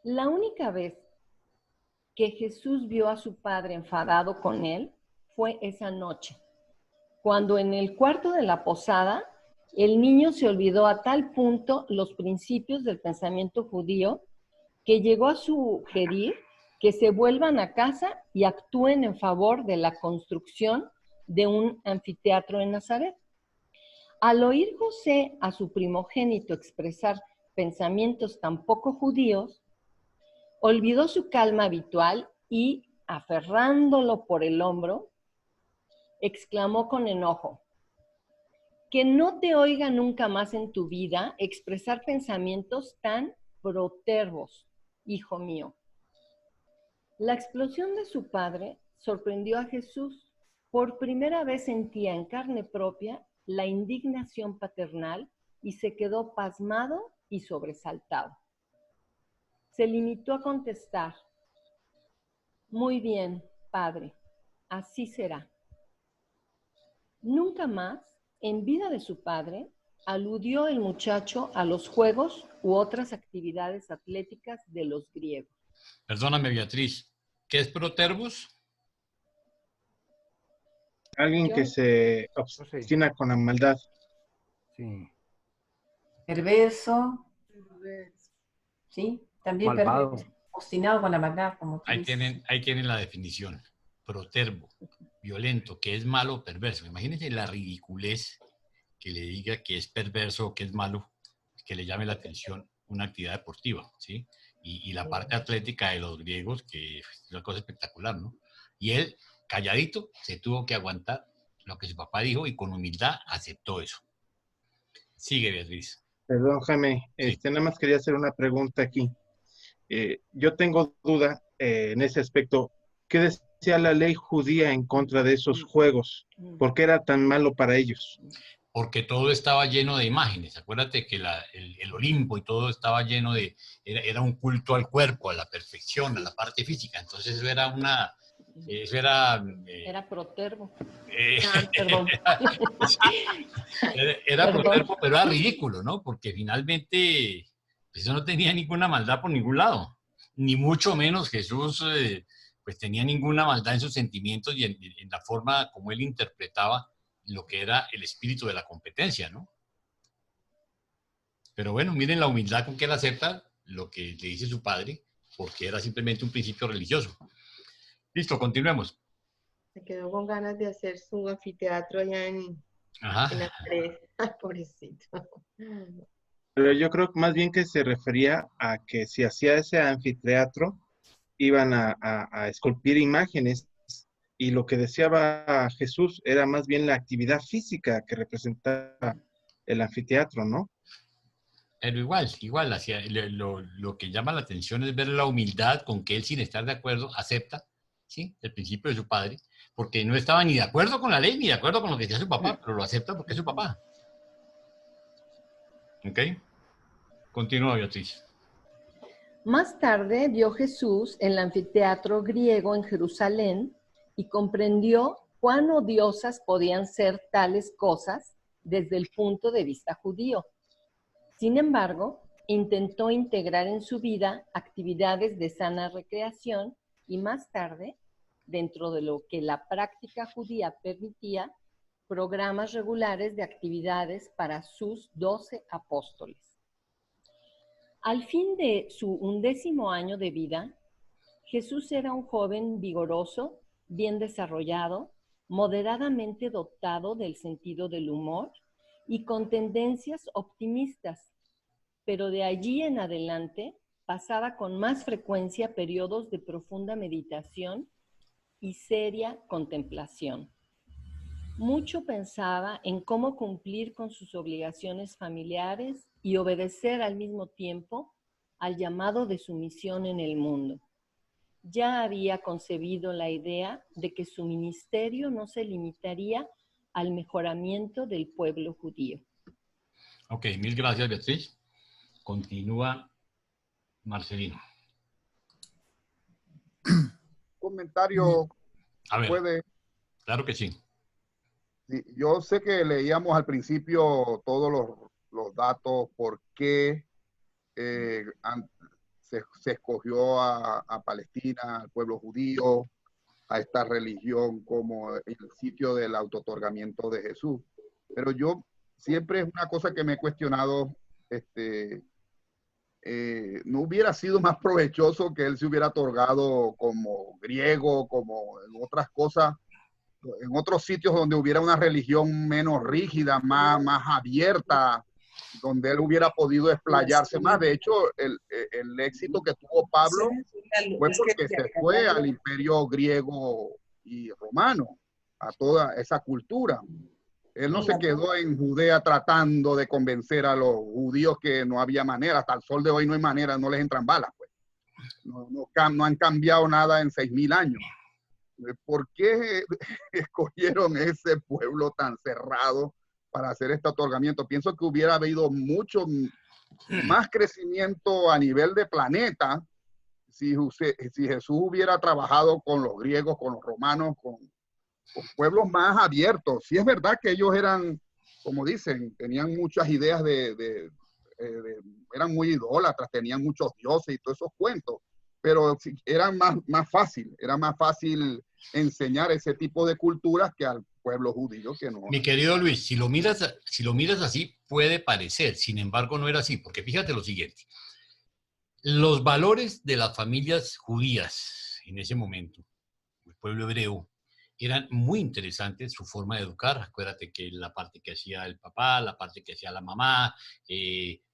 La única vez que Jesús vio a su padre enfadado con él fue esa noche, cuando en el cuarto de la posada el niño se olvidó a tal punto los principios del pensamiento judío que llegó a sugerir que se vuelvan a casa y actúen en favor de la construcción de un anfiteatro en Nazaret. Al oír José a su primogénito expresar pensamientos tan poco judíos, olvidó su calma habitual y, aferrándolo por el hombro, exclamó con enojo: que no te oiga nunca más en tu vida expresar pensamientos tan protervos, hijo mío. La explosión de su padre sorprendió a Jesús. Por primera vez sentía en carne propia la indignación paternal y se quedó pasmado y sobresaltado. Se limitó a contestar: muy bien, padre, así será. Nunca más, en vida de su padre, aludió el muchacho a los juegos u otras actividades atléticas de los griegos. Perdóname, Beatriz, ¿qué es protervos? Alguien que se obstina con la maldad. Sí. Perverso. Sí, también Malvado. perverso. Obstinado con la maldad, como tú Ahí dices. tienen la definición. Protervo, violento, que es malo o perverso. Imagínense la ridiculez que le diga que es perverso o que es malo, que le llame la atención una actividad deportiva, ¿sí? Y la parte atlética de los griegos, que es una cosa espectacular, ¿no? Y él, calladito, se tuvo que aguantar lo que su papá dijo y con humildad aceptó eso. Sigue, Beatriz. Perdón, Jaime, Sí. nada más quería hacer una pregunta aquí. Yo tengo duda en ese aspecto. ¿Qué decía la ley judía en contra de esos juegos? ¿Por qué era tan malo para ellos? Porque todo estaba lleno de imágenes. Acuérdate que el Olimpo y todo estaba lleno de... Era un culto al cuerpo, a la perfección, a la parte física. Entonces eso era una... Era protervo. Perdón. Era protervo, pero era ridículo, ¿no? Porque finalmente pues, eso no tenía ninguna maldad por ningún lado. Ni mucho menos Jesús pues tenía ninguna maldad en sus sentimientos y en la forma como él interpretaba lo que era el espíritu de la competencia, ¿no? Pero bueno, miren la humildad con que él acepta lo que le dice su padre, porque era simplemente un principio religioso. Listo, continuemos. Se quedó con ganas de hacer su anfiteatro allá en Nazaret. Ay, pobrecito. Pero yo creo más bien que se refería a que si hacía ese anfiteatro, iban a esculpir imágenes, y lo que deseaba Jesús era más bien la actividad física que representaba el anfiteatro, ¿no? Pero igual, hacia, lo que llama la atención es ver la humildad con que él, sin estar de acuerdo, acepta, ¿sí?, el principio de su padre, porque no estaba ni de acuerdo con la ley, ni de acuerdo con lo que decía su papá, pero lo acepta porque es su papá. ¿Ok? Continúa, Beatriz. Más tarde vio Jesús el anfiteatro griego en Jerusalén y comprendió cuán odiosas podían ser tales cosas desde el punto de vista judío. Sin embargo, intentó integrar en su vida actividades de sana recreación y más tarde, dentro de lo que la práctica judía permitía, programas regulares de actividades para sus 12 apóstoles. Al fin de su 11º año de vida, Jesús era un joven vigoroso, bien desarrollado, moderadamente dotado del sentido del humor y con tendencias optimistas, pero de allí en adelante pasaba con más frecuencia periodos de profunda meditación y seria contemplación. Mucho pensaba en cómo cumplir con sus obligaciones familiares y obedecer al mismo tiempo al llamado de su misión en el mundo. Ya había concebido la idea de que su ministerio no se limitaría al mejoramiento del pueblo judío. Ok, mil gracias, Beatriz. Continúa Marcelino. Comentario A ver, puede. claro que sí. Sí, yo sé que leíamos al principio todos los datos, por qué se escogió a Palestina, al pueblo judío, a esta religión como el sitio del autootorgamiento de Jesús. Pero yo siempre es una cosa que me he cuestionado, ¿no hubiera sido más provechoso que él se hubiera otorgado como griego, como en otras cosas, en otros sitios donde hubiera una religión menos rígida, más abierta, donde él hubiera podido explayarse más? De hecho, el éxito que tuvo Pablo fue porque se fue al imperio griego y romano, a toda esa cultura. Él no se quedó en Judea tratando de convencer a los judíos que no había manera. Hasta el sol de hoy no hay manera, no les entran balas, pues. No han cambiado nada en 6.000 años. ¿Por qué escogieron ese pueblo tan cerrado para hacer este otorgamiento? Pienso que hubiera habido mucho más crecimiento a nivel de planeta si Jesús hubiera trabajado con los griegos, con los romanos, con pueblos más abiertos. Sí es verdad que ellos eran, como dicen, tenían muchas ideas eran muy idólatras, tenían muchos dioses y todos esos cuentos, pero era más fácil enseñar ese tipo de culturas que al pueblo judío que no. Mi querido Luis, si lo miras así, puede parecer, sin embargo no era así, porque fíjate lo siguiente. Los valores de las familias judías en ese momento, el pueblo hebreo, eran muy interesantes, su forma de educar. Acuérdate que la parte que hacía el papá, la parte que hacía la mamá,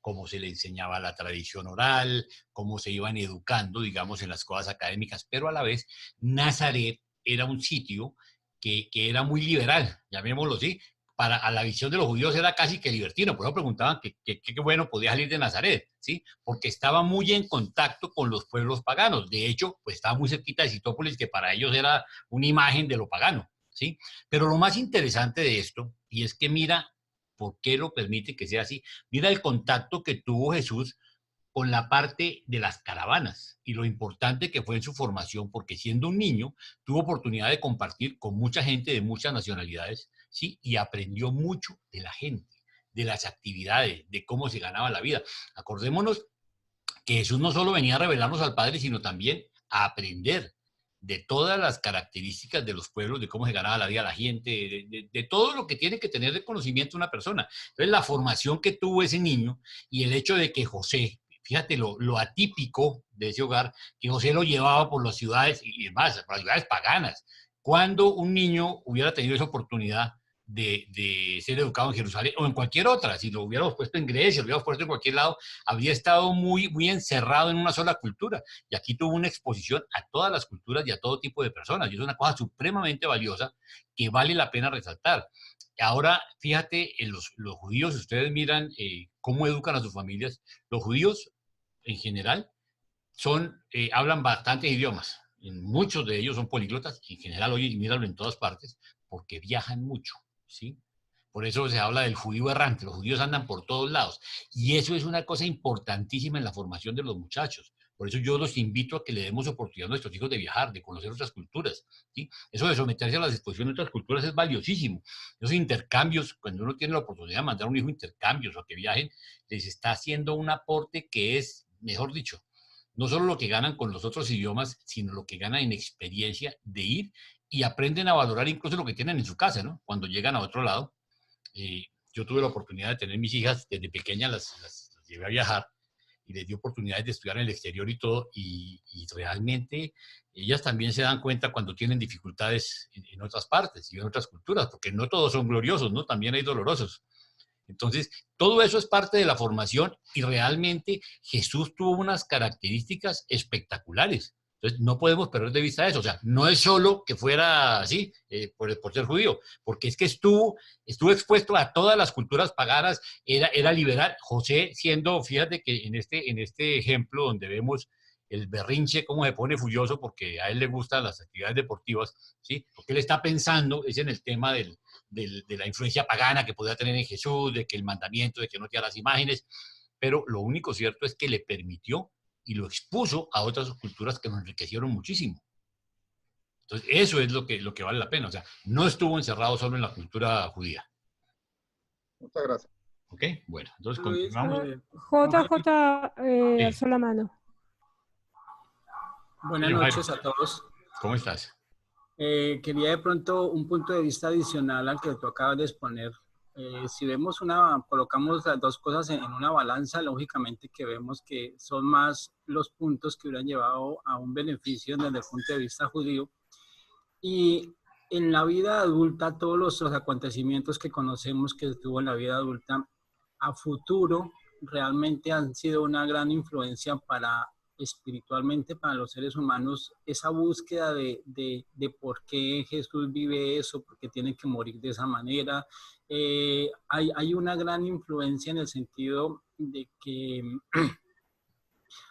cómo se le enseñaba la tradición oral, cómo se iban educando, digamos, en las cosas académicas, pero a la vez Nazaret era un sitio que era muy liberal, llamémoslo así. A la visión de los judíos era casi que libertino, por eso preguntaban qué bueno podía salir de Nazaret, ¿sí? Porque estaba muy en contacto con los pueblos paganos. De hecho, pues estaba muy cerquita de Citópolis, que para ellos era una imagen de lo pagano, ¿sí? Pero lo más interesante de esto, y es que mira por qué lo permite que sea así, mira el contacto que tuvo Jesús con la parte de las caravanas y lo importante que fue en su formación, porque siendo un niño tuvo oportunidad de compartir con mucha gente de muchas nacionalidades, ¿sí? Y aprendió mucho de la gente, de las actividades, de cómo se ganaba la vida. Acordémonos que Jesús no solo venía a revelarnos al Padre, sino también a aprender de todas las características de los pueblos, de cómo se ganaba la vida la gente, de todo lo que tiene que tener de conocimiento una persona. Entonces, la formación que tuvo ese niño y el hecho de que José, fíjate lo atípico de ese hogar, que José lo llevaba por las ciudades, y más, por las ciudades paganas. Cuando un niño hubiera tenido esa oportunidad de ser educado en Jerusalén o en cualquier otra, si lo hubiéramos puesto en Grecia, lo hubiéramos puesto en cualquier lado, habría estado muy encerrado en una sola cultura. Y aquí tuvo una exposición a todas las culturas y a todo tipo de personas. Y es una cosa supremamente valiosa que vale la pena resaltar. Ahora, fíjate, los judíos, si ustedes miran cómo educan a sus familias, los judíos en general hablan bastantes idiomas. Muchos de ellos son políglotas, en general, oye, míralo en todas partes, porque viajan mucho, ¿sí? Por eso se habla del judío errante, los judíos andan por todos lados. Y eso es una cosa importantísima en la formación de los muchachos, Por eso yo los invito a que le demos oportunidad a nuestros hijos de viajar, de conocer otras culturas, ¿sí? Eso de someterse a las exposiciones de otras culturas es valiosísimo. Esos intercambios, cuando uno tiene la oportunidad de mandar a un hijo intercambios o a que viajen, les está haciendo un aporte que es, mejor dicho, no solo lo que ganan con los otros idiomas, sino lo que ganan en experiencia de ir y aprenden a valorar incluso lo que tienen en su casa, ¿no? Cuando llegan a otro lado. Yo tuve la oportunidad de tener mis hijas desde pequeñas, las llevé a viajar y les di oportunidades de estudiar en el exterior y todo, y realmente ellas también se dan cuenta cuando tienen dificultades en otras partes y en otras culturas, porque no todos son gloriosos, ¿no? También hay dolorosos. Entonces, todo eso es parte de la formación y realmente Jesús tuvo unas características espectaculares. Entonces, no podemos perder de vista eso. O sea, no es solo que fuera así, por ser judío, porque es que estuvo expuesto a todas las culturas paganas, era liberal. José siendo, fíjate que en este ejemplo donde vemos el berrinche, cómo se pone furioso porque a él le gustan las actividades deportivas, ¿sí? Porque él está pensando es en el tema de la influencia pagana que podía tener en Jesús, de que el mandamiento, de que no te las imágenes, pero lo único cierto es que le permitió y lo expuso a otras culturas que lo enriquecieron muchísimo. Entonces, eso es lo que vale la pena. O sea, no estuvo encerrado solo en la cultura judía. Muchas gracias. Ok, bueno, entonces continuamos. JJ alzó la mano. Buenas noches a todos. ¿Cómo estás? Quería de pronto un punto de vista adicional al que tú acabas de exponer. Si vemos colocamos las dos cosas en una balanza, lógicamente que vemos que son más los puntos que hubieran llevado a un beneficio desde el punto de vista judío. Y en la vida adulta, todos los acontecimientos que conocemos que tuvo en la vida adulta, a futuro realmente han sido una gran influencia espiritualmente para los seres humanos, esa búsqueda de por qué Jesús vive eso, por qué tiene que morir de esa manera. Hay una gran influencia en el sentido de que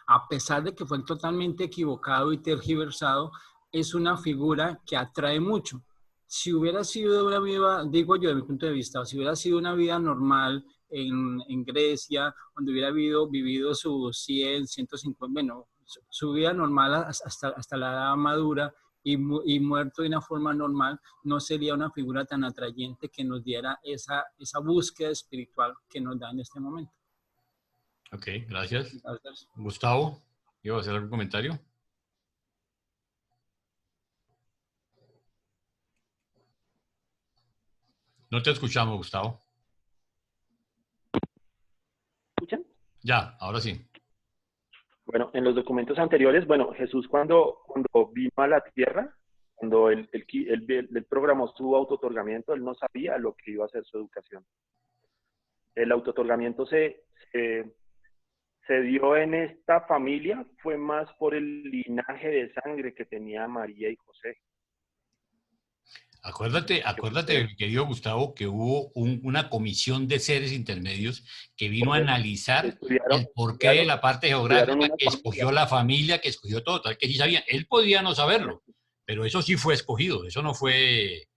a pesar de que fue totalmente equivocado y tergiversado, es una figura que atrae mucho. Si hubiera sido una vida, digo yo de mi punto de vista, si hubiera sido una vida normal en Grecia, donde hubiera vivido sus 100, 150, bueno, su vida normal hasta la edad madura y muerto de una forma normal, no sería una figura tan atrayente que nos diera esa búsqueda espiritual que nos da en este momento. Ok, gracias. Gracias. Gustavo, ¿iba a hacer algún comentario? No te escuchamos, Gustavo. ¿Escuchan? Ya, ahora sí. Bueno, en los documentos anteriores, bueno, Jesús cuando vino a la tierra, cuando él programó su autootorgamiento, él no sabía lo que iba a ser su educación. El autootorgamiento se dio en esta familia, fue más por el linaje de sangre que tenía María y José. Acuérdate, querido Gustavo, que hubo una comisión de seres intermedios que vino a analizar el porqué de la parte geográfica, que escogió la familia, que escogió todo, tal que sí sabían. Él podía no saberlo, pero eso sí fue escogido, eso no fue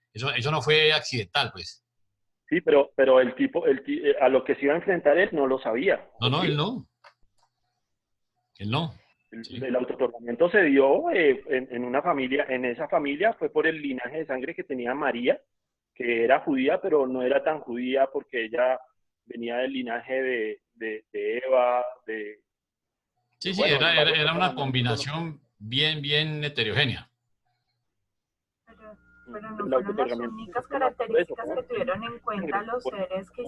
accidental, pues. Sí, pero el tipo, a lo que se iba a enfrentar él no lo sabía. No, él no. El autootorgamiento se dio en una familia, en esa familia fue por el linaje de sangre que tenía María, que era judía, pero no era tan judía porque ella venía del linaje de Eva, Sí, era una combinación bien heterogénea. Pero no fueron las únicas características que tuvieron en cuenta los seres que...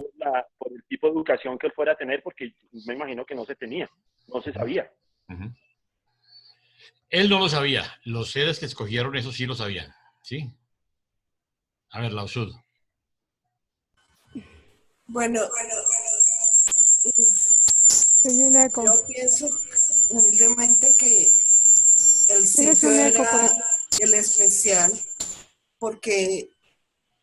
Por el tipo de educación que él fuera a tener, porque me imagino que no se tenía, no se sabía. Él no lo sabía, los seres que escogieron eso sí lo sabían, ¿sí? A ver, Lausud. Bueno, yo pienso humildemente que el sitio era el especial porque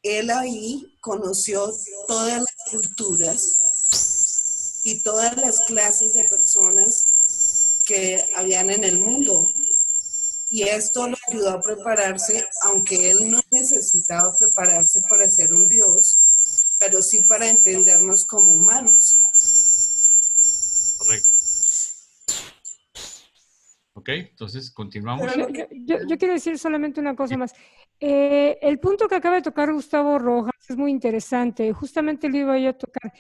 él ahí conoció todas las culturas y todas las clases de personas que habían en el mundo. Y esto lo ayudó a prepararse, aunque él no necesitaba prepararse para ser un Dios, pero sí para entendernos como humanos. Correcto. ¿Ok? Entonces, continuamos. Yo quiero decir solamente una cosa más. El punto que acaba de tocar Gustavo Rojas es muy interesante. Justamente lo iba yo a tocar.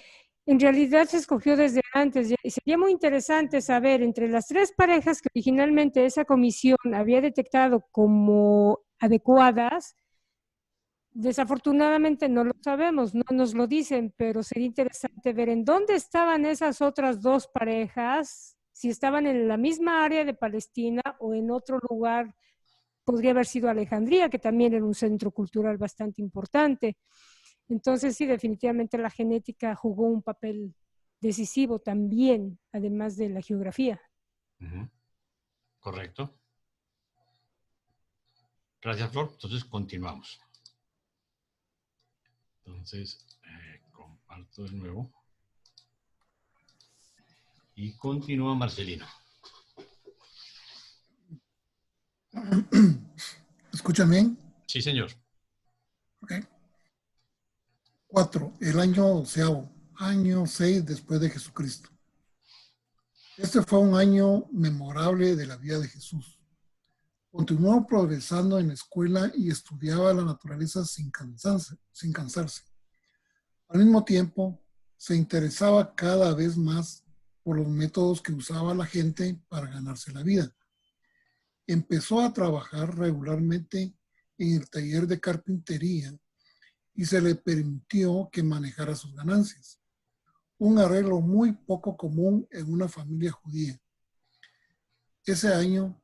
En realidad se escogió desde antes y sería muy interesante saber entre las 3 parejas que originalmente esa comisión había detectado como adecuadas. Desafortunadamente no lo sabemos, no nos lo dicen, pero sería interesante ver en dónde estaban esas otras 2 parejas, si estaban en la misma área de Palestina o en otro lugar. Podría haber sido Alejandría, que también era un centro cultural bastante importante. Entonces, sí, definitivamente la genética jugó un papel decisivo también, además de la geografía. Correcto. Gracias, Flor. Entonces, continuamos. Entonces, comparto de nuevo. Y continúa Marcelino. ¿Escuchan bien? Sí, señor. Ok. 4. El año 12º, año 6 después de Jesucristo. Este fue un año memorable de la vida de Jesús. Continuó progresando en la escuela y estudiaba la naturaleza sin cansarse. Al mismo tiempo, se interesaba cada vez más por los métodos que usaba la gente para ganarse la vida. Empezó a trabajar regularmente en el taller de carpintería y se le permitió que manejara sus ganancias, un arreglo muy poco común en una familia judía. Ese año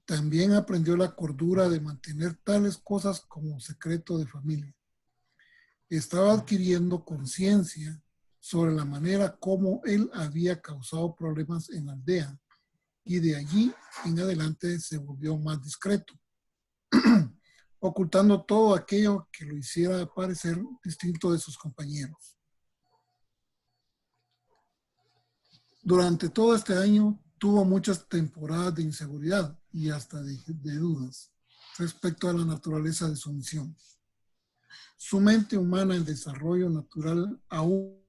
también aprendió la cordura de mantener tales cosas como secreto de familia. Estaba adquiriendo conciencia sobre la manera como él había causado problemas en la aldea y de allí en adelante se volvió más discreto, ocultando todo aquello que lo hiciera parecer distinto de sus compañeros. Durante todo este año tuvo muchas temporadas de inseguridad y hasta de dudas respecto a la naturaleza de su misión. Su mente humana en desarrollo natural aún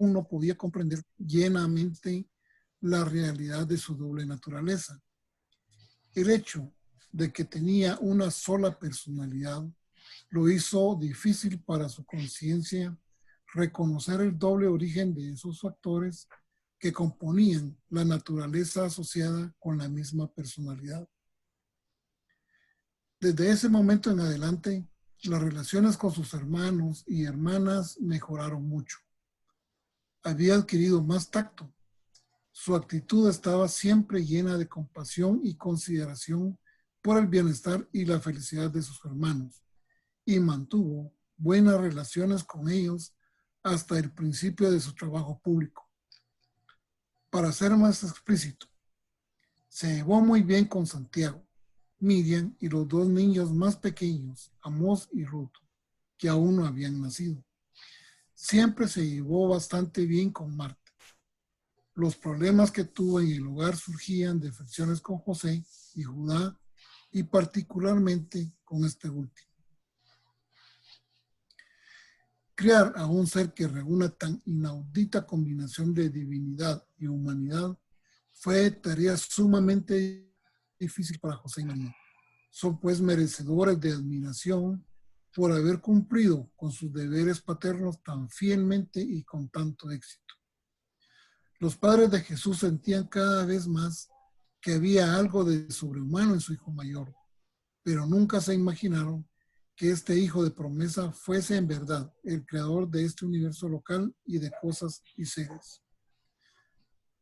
no podía comprender llenamente la realidad de su doble naturaleza. El hecho de que tenía una sola personalidad lo hizo difícil para su conciencia reconocer el doble origen de esos factores que componían la naturaleza asociada con la misma personalidad. Desde ese momento en adelante, las relaciones con sus hermanos y hermanas mejoraron mucho. Había adquirido más tacto. Su actitud estaba siempre llena de compasión y consideración por el bienestar y la felicidad de sus hermanos, y mantuvo buenas relaciones con ellos hasta el principio de su trabajo público. Para ser más explícito, se llevó muy bien con Santiago, Miriam y los 2 niños más pequeños, Amós y Ruth, que aún no habían nacido. Siempre se llevó bastante bien con Marta. Los problemas que tuvo en el hogar surgían de fricciones con José y Judá, y particularmente con este último. Criar a un ser que reúna tan inaudita combinación de divinidad y humanidad fue tarea sumamente difícil para José y María. Son pues merecedores de admiración por haber cumplido con sus deberes paternos tan fielmente y con tanto éxito. Los padres de Jesús sentían cada vez más que había algo de sobrehumano en su hijo mayor, pero nunca se imaginaron que este hijo de promesa fuese en verdad el creador de este universo local y de cosas y seres.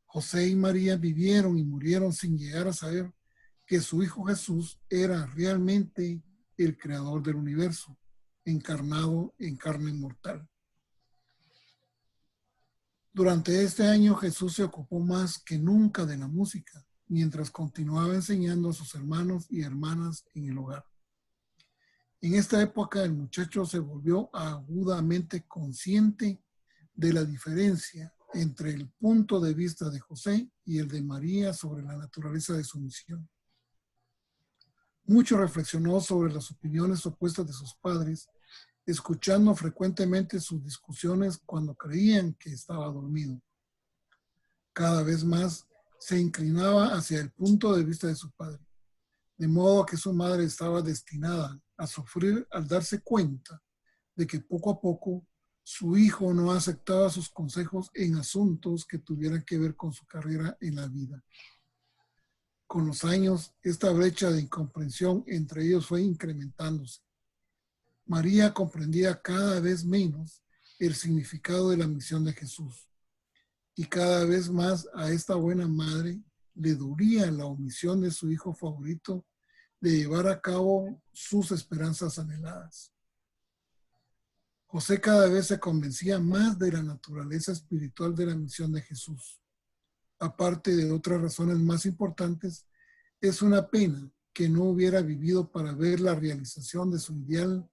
José y María vivieron y murieron sin llegar a saber que su hijo Jesús era realmente el creador del universo, encarnado en carne mortal. Durante este año Jesús se ocupó más que nunca de la música, mientras continuaba enseñando a sus hermanos y hermanas en el hogar. En esta época el muchacho se volvió agudamente consciente de la diferencia entre el punto de vista de José y el de María sobre la naturaleza de su misión. Mucho reflexionó sobre las opiniones opuestas de sus padres, escuchando frecuentemente sus discusiones cuando creían que estaba dormido. Cada vez más se inclinaba hacia el punto de vista de su padre, de modo que su madre estaba destinada a sufrir al darse cuenta de que poco a poco su hijo no aceptaba sus consejos en asuntos que tuvieran que ver con su carrera en la vida. Con los años, esta brecha de incomprensión entre ellos fue incrementándose. María comprendía cada vez menos el significado de la misión de Jesús, y cada vez más a esta buena madre le dolía la omisión de su hijo favorito de llevar a cabo sus esperanzas anheladas. José cada vez se convencía más de la naturaleza espiritual de la misión de Jesús. Aparte de otras razones más importantes, es una pena que no hubiera vivido para ver la realización de su ideal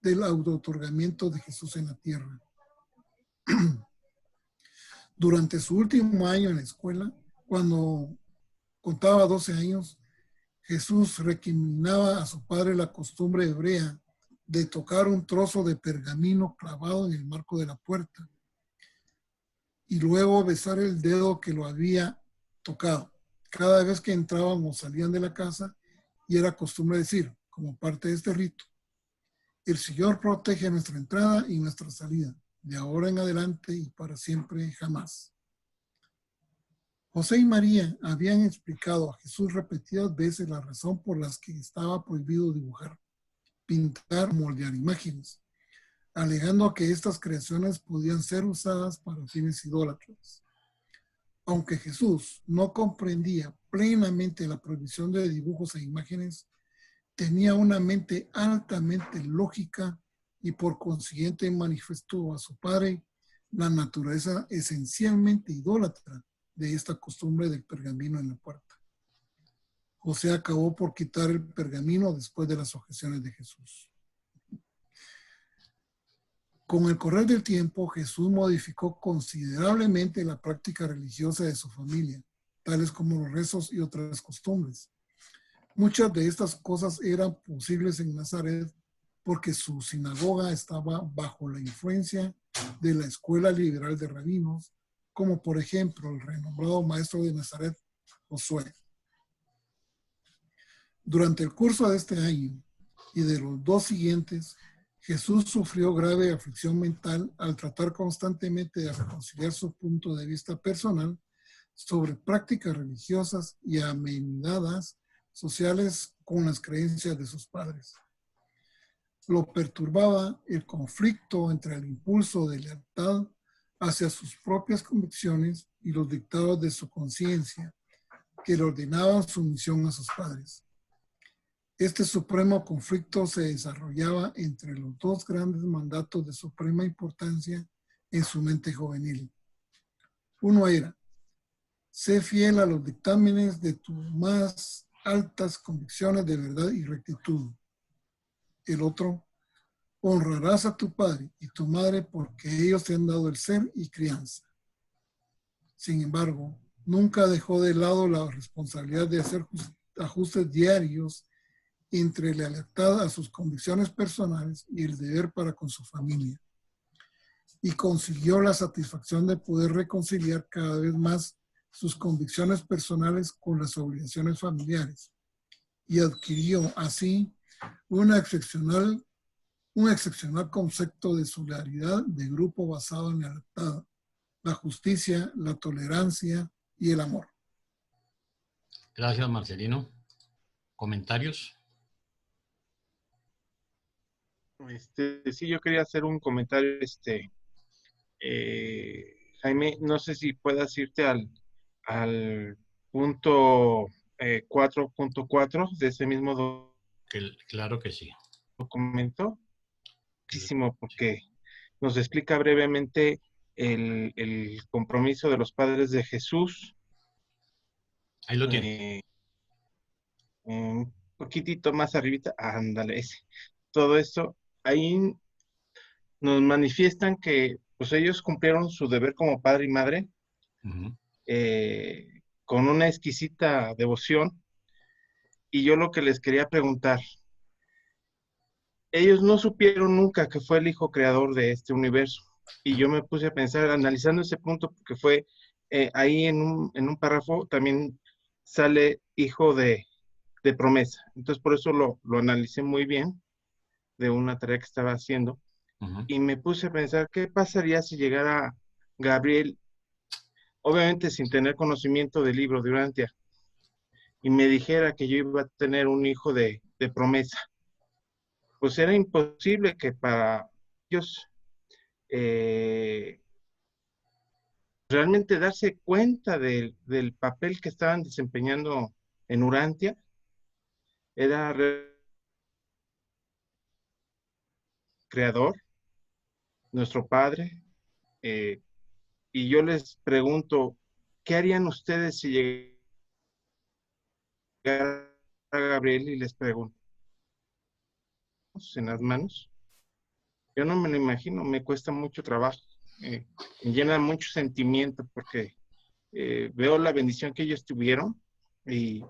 del autootorgamiento de Jesús en la tierra. Durante su último año en la escuela, cuando contaba 12 años, Jesús recriminaba a su padre la costumbre hebrea de tocar un trozo de pergamino clavado en el marco de la puerta y luego besar el dedo que lo había tocado cada vez que entraban o salían de la casa, y era costumbre decir, como parte de este rito: el Señor protege nuestra entrada y nuestra salida, de ahora en adelante y para siempre jamás. José y María habían explicado a Jesús repetidas veces la razón por las que estaba prohibido dibujar, pintar, moldear imágenes, alegando que estas creaciones podían ser usadas para fines idólatras. Aunque Jesús no comprendía plenamente la prohibición de dibujos e imágenes, tenía una mente altamente lógica y por consiguiente manifestó a su padre la naturaleza esencialmente idólatra de esta costumbre del pergamino en la puerta. José acabó por quitar el pergamino después de las objeciones de Jesús. Con el correr del tiempo, Jesús modificó considerablemente la práctica religiosa de su familia, tales como los rezos y otras costumbres. Muchas de estas cosas eran posibles en Nazaret porque su sinagoga estaba bajo la influencia de la escuela liberal de rabinos, como por ejemplo el renombrado maestro de Nazaret, Josué. Durante el curso de este año y de los 2 siguientes, Jesús sufrió grave aflicción mental al tratar constantemente de reconciliar su punto de vista personal sobre prácticas religiosas y amenidades sociales con las creencias de sus padres. Lo perturbaba el conflicto entre el impulso de lealtad hacia sus propias convicciones y los dictados de su conciencia, que le ordenaban sumisión a sus padres. Este supremo conflicto se desarrollaba entre los 2 grandes mandatos de suprema importancia en su mente juvenil. Uno era: sé fiel a los dictámenes de tus más altas convicciones de verdad y rectitud. El otro: honrarás a tu padre y tu madre porque ellos te han dado el ser y crianza. Sin embargo, nunca dejó de lado la responsabilidad de hacer ajustes diarios entre la lealtad a sus convicciones personales y el deber para con su familia. Y consiguió la satisfacción de poder reconciliar cada vez más sus convicciones personales con las obligaciones familiares. Y adquirió así un excepcional concepto de solidaridad de grupo basado en la lealtad, la justicia, la tolerancia y el amor. Gracias, Marcelino. ¿Comentarios? Sí, yo quería hacer un comentario, Jaime, no sé si puedas irte al punto 4.4 de ese mismo Claro que sí. documento, muchísimo, porque nos explica brevemente el compromiso de los padres de Jesús. Ahí lo tiene. Un poquitito más arribita, ándale, ese. Todo esto, ahí nos manifiestan que pues ellos cumplieron su deber como padre y madre, con una exquisita devoción. Y yo lo que les quería preguntar, ellos no supieron nunca que fue el Hijo creador de este universo. Y yo me puse a pensar, analizando ese punto, porque fue ahí en un párrafo también sale hijo de promesa. Entonces, por eso lo analicé muy bien de una tarea que estaba haciendo. Y me puse a pensar, ¿qué pasaría si llegara Gabriel, obviamente sin tener conocimiento del libro de Urantia, y me dijera que yo iba a tener un hijo de promesa? Pues era imposible que para ellos realmente darse cuenta del papel que estaban desempeñando en Urantia. Era creador, nuestro padre, y yo les pregunto, ¿qué harían ustedes si llegara Gabriel y les pregunto en las manos? Yo no me lo imagino, me cuesta mucho trabajo, me llena mucho sentimiento porque veo la bendición que ellos tuvieron y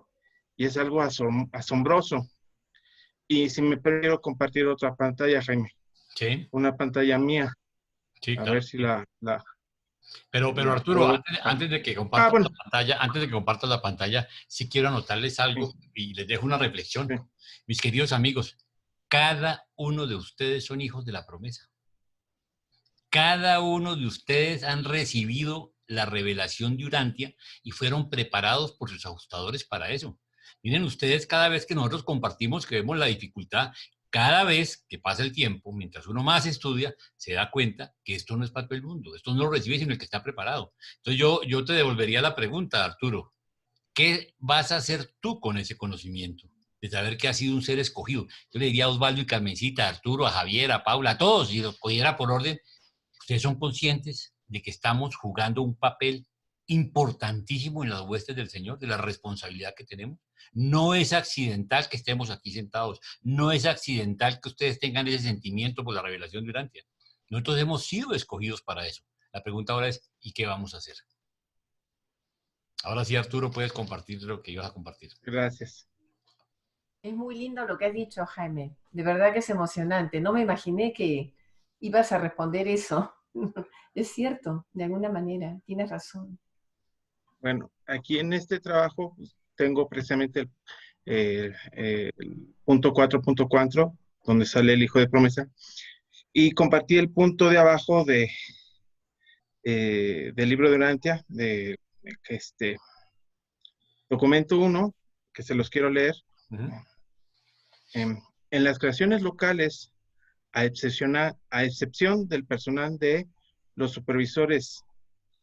es algo asombroso. Y si me quiero compartir otra pantalla, Jaime. Sí. Una pantalla mía. Sí, a claro. ver si la Pero Arturo, antes de que compartas la pantalla, sí quiero anotarles algo y les dejo una reflexión. Mis queridos amigos, cada uno de ustedes son hijos de la promesa. Cada uno de ustedes han recibido la revelación de Urantia y fueron preparados por sus ajustadores para eso. Miren ustedes, cada vez que nosotros compartimos, que vemos la dificultad, cada vez que pasa el tiempo, mientras uno más estudia, se da cuenta que esto no es para todo el mundo. Esto no lo recibe sino el que está preparado. Entonces yo te devolvería la pregunta, Arturo. ¿Qué vas a hacer tú con ese conocimiento? De saber que has sido un ser escogido. Yo le diría a Osvaldo y Carmencita, a Arturo, a Javier, a Paula, a todos, si los pudiera por orden, ¿ustedes son conscientes de que estamos jugando un papel importantísimo en las huestes del Señor, de la responsabilidad que tenemos? No es accidental que estemos aquí sentados, no es accidental que ustedes tengan ese sentimiento por la revelación de Urantia. Nosotros hemos sido escogidos para eso. La pregunta ahora es, ¿y qué vamos a hacer? Ahora sí, Arturo, puedes compartir lo que ibas a compartir. Gracias. Es muy lindo lo que has dicho, Jaime. De verdad que es emocionante. No me imaginé que ibas a responder eso. Es cierto, de alguna manera, tienes razón. Bueno, aquí en este trabajo pues, tengo precisamente el punto 4.4, donde sale el hijo de promesa, y compartí el punto de abajo del libro de Urantia, de documento 1, que se los quiero leer. En las creaciones locales, a excepción del personal de los supervisores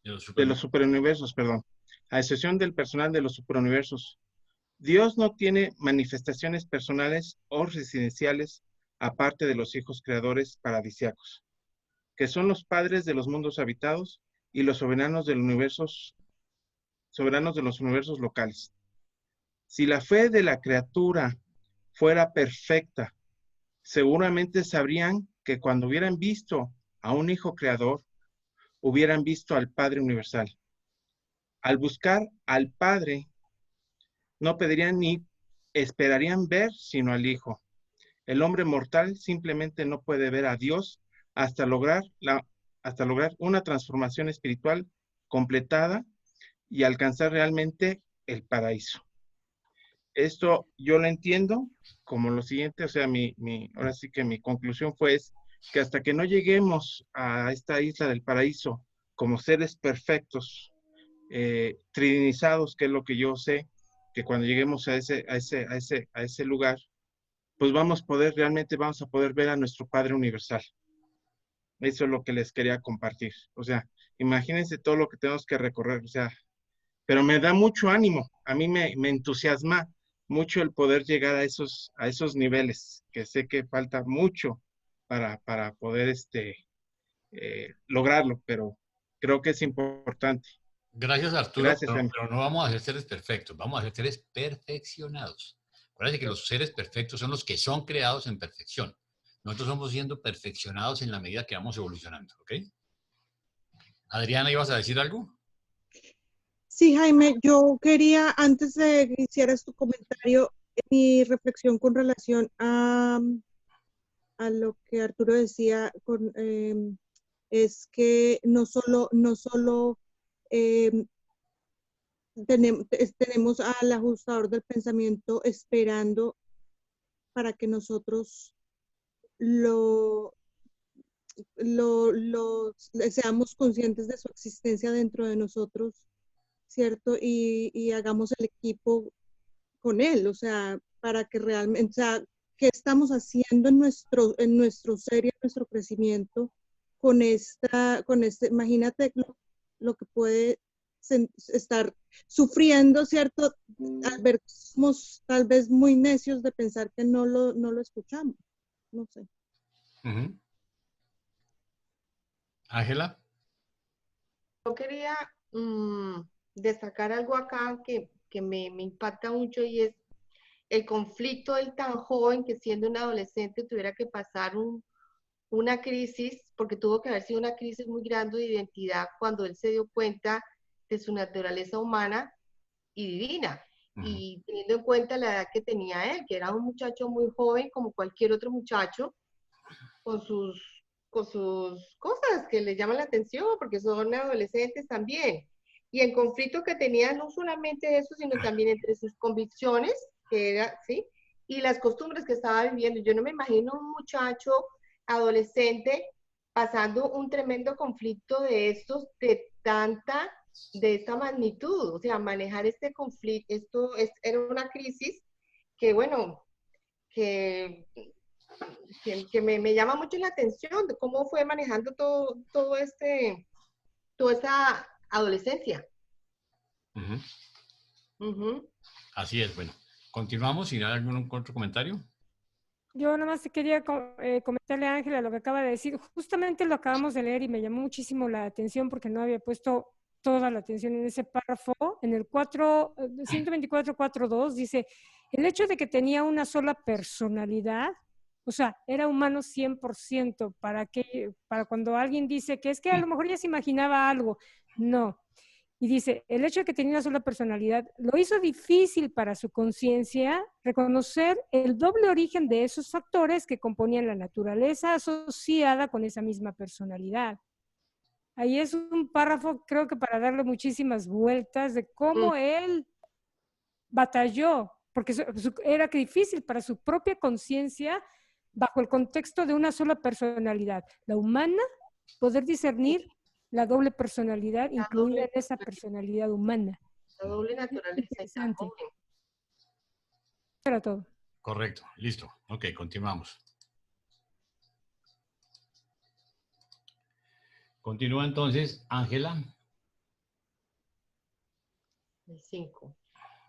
de los superuniversos, perdón, a excepción del personal de los superuniversos, Dios no tiene manifestaciones personales o residenciales aparte de los hijos creadores paradisíacos, que son los padres de los mundos habitados y los soberanos de los universos locales. Si la fe de la criatura fuera perfecta, seguramente sabrían que cuando hubieran visto a un hijo creador, hubieran visto al Padre Universal. Al buscar al Padre, no pedirían ni esperarían ver sino al Hijo. El hombre mortal simplemente no puede ver a Dios hasta lograr una transformación espiritual completada y alcanzar realmente el paraíso. Esto yo lo entiendo como lo siguiente, o sea, ahora sí que mi conclusión fue que hasta que no lleguemos a esta isla del paraíso como seres perfectos, trininizados, que es lo que yo sé, que cuando lleguemos a ese lugar, pues vamos a poder ver a nuestro Padre Universal. Eso es lo que les quería compartir. O sea, imagínense todo lo que tenemos que recorrer, o sea, pero me da mucho ánimo, a mí me entusiasma mucho el poder llegar a esos niveles, que sé que falta mucho para poder lograrlo, pero creo que es importante. Gracias, Arturo, Gracias, pero no vamos a ser seres perfectos, vamos a ser seres perfeccionados. Acuérdense que los seres perfectos son los que son creados en perfección. Nosotros somos siendo perfeccionados en la medida que vamos evolucionando, ¿ok? Adriana, ¿ibas a decir algo? Sí, Jaime, yo quería, antes de que hicieras tu comentario, mi reflexión con relación a lo que Arturo decía, es que no solo tenemos al ajustador del pensamiento esperando para que nosotros seamos conscientes de su existencia dentro de nosotros, ¿cierto? Y hagamos el equipo con él, o sea, para que realmente, o sea, ¿qué estamos haciendo en nuestro ser y en nuestro crecimiento con imagínate lo que puede estar sufriendo, ¿cierto? Al ver, somos tal vez muy necios de pensar que no lo escuchamos, no sé. Ángela. Yo quería destacar algo acá que me impacta mucho, y es el conflicto del tan joven que siendo un adolescente tuviera que pasar una crisis, porque tuvo que haber sido una crisis muy grande de identidad cuando él se dio cuenta de su naturaleza humana y divina. Y teniendo en cuenta la edad que tenía él, que era un muchacho muy joven como cualquier otro muchacho, con sus cosas que le llaman la atención, porque son adolescentes también. Y el conflicto que tenía no solamente eso, sino también entre sus convicciones, que era, ¿sí? Y las costumbres que estaba viviendo. Yo no me imagino un muchacho adolescente pasando un tremendo conflicto de estos, de esta magnitud. O sea, manejar este conflicto, era una crisis que, bueno, que me llama mucho la atención de cómo fue manejando toda esa adolescencia. Así es, bueno. Continuamos, si hay algún otro comentario. Yo nada más quería comentarle a Ángela lo que acaba de decir. Justamente lo acabamos de leer y me llamó muchísimo la atención porque no había puesto toda la atención en ese párrafo. En el 124.4.2 dice, el hecho de que tenía una sola personalidad, o sea, era humano 100%, para cuando alguien dice que es que a lo mejor ya se imaginaba algo. No. Y dice, el hecho de que tenía una sola personalidad lo hizo difícil para su conciencia reconocer el doble origen de esos factores que componían la naturaleza asociada con esa misma personalidad. Ahí es un párrafo, creo que para darle muchísimas vueltas de cómo él batalló, porque era difícil para su propia conciencia, bajo el contexto de una sola personalidad, la humana, poder discernir la doble personalidad incluida en esa personalidad humana. La doble naturaleza. Interesante. Era todo. Correcto, listo. Ok, continuamos. Continúa entonces, Ángela. 5.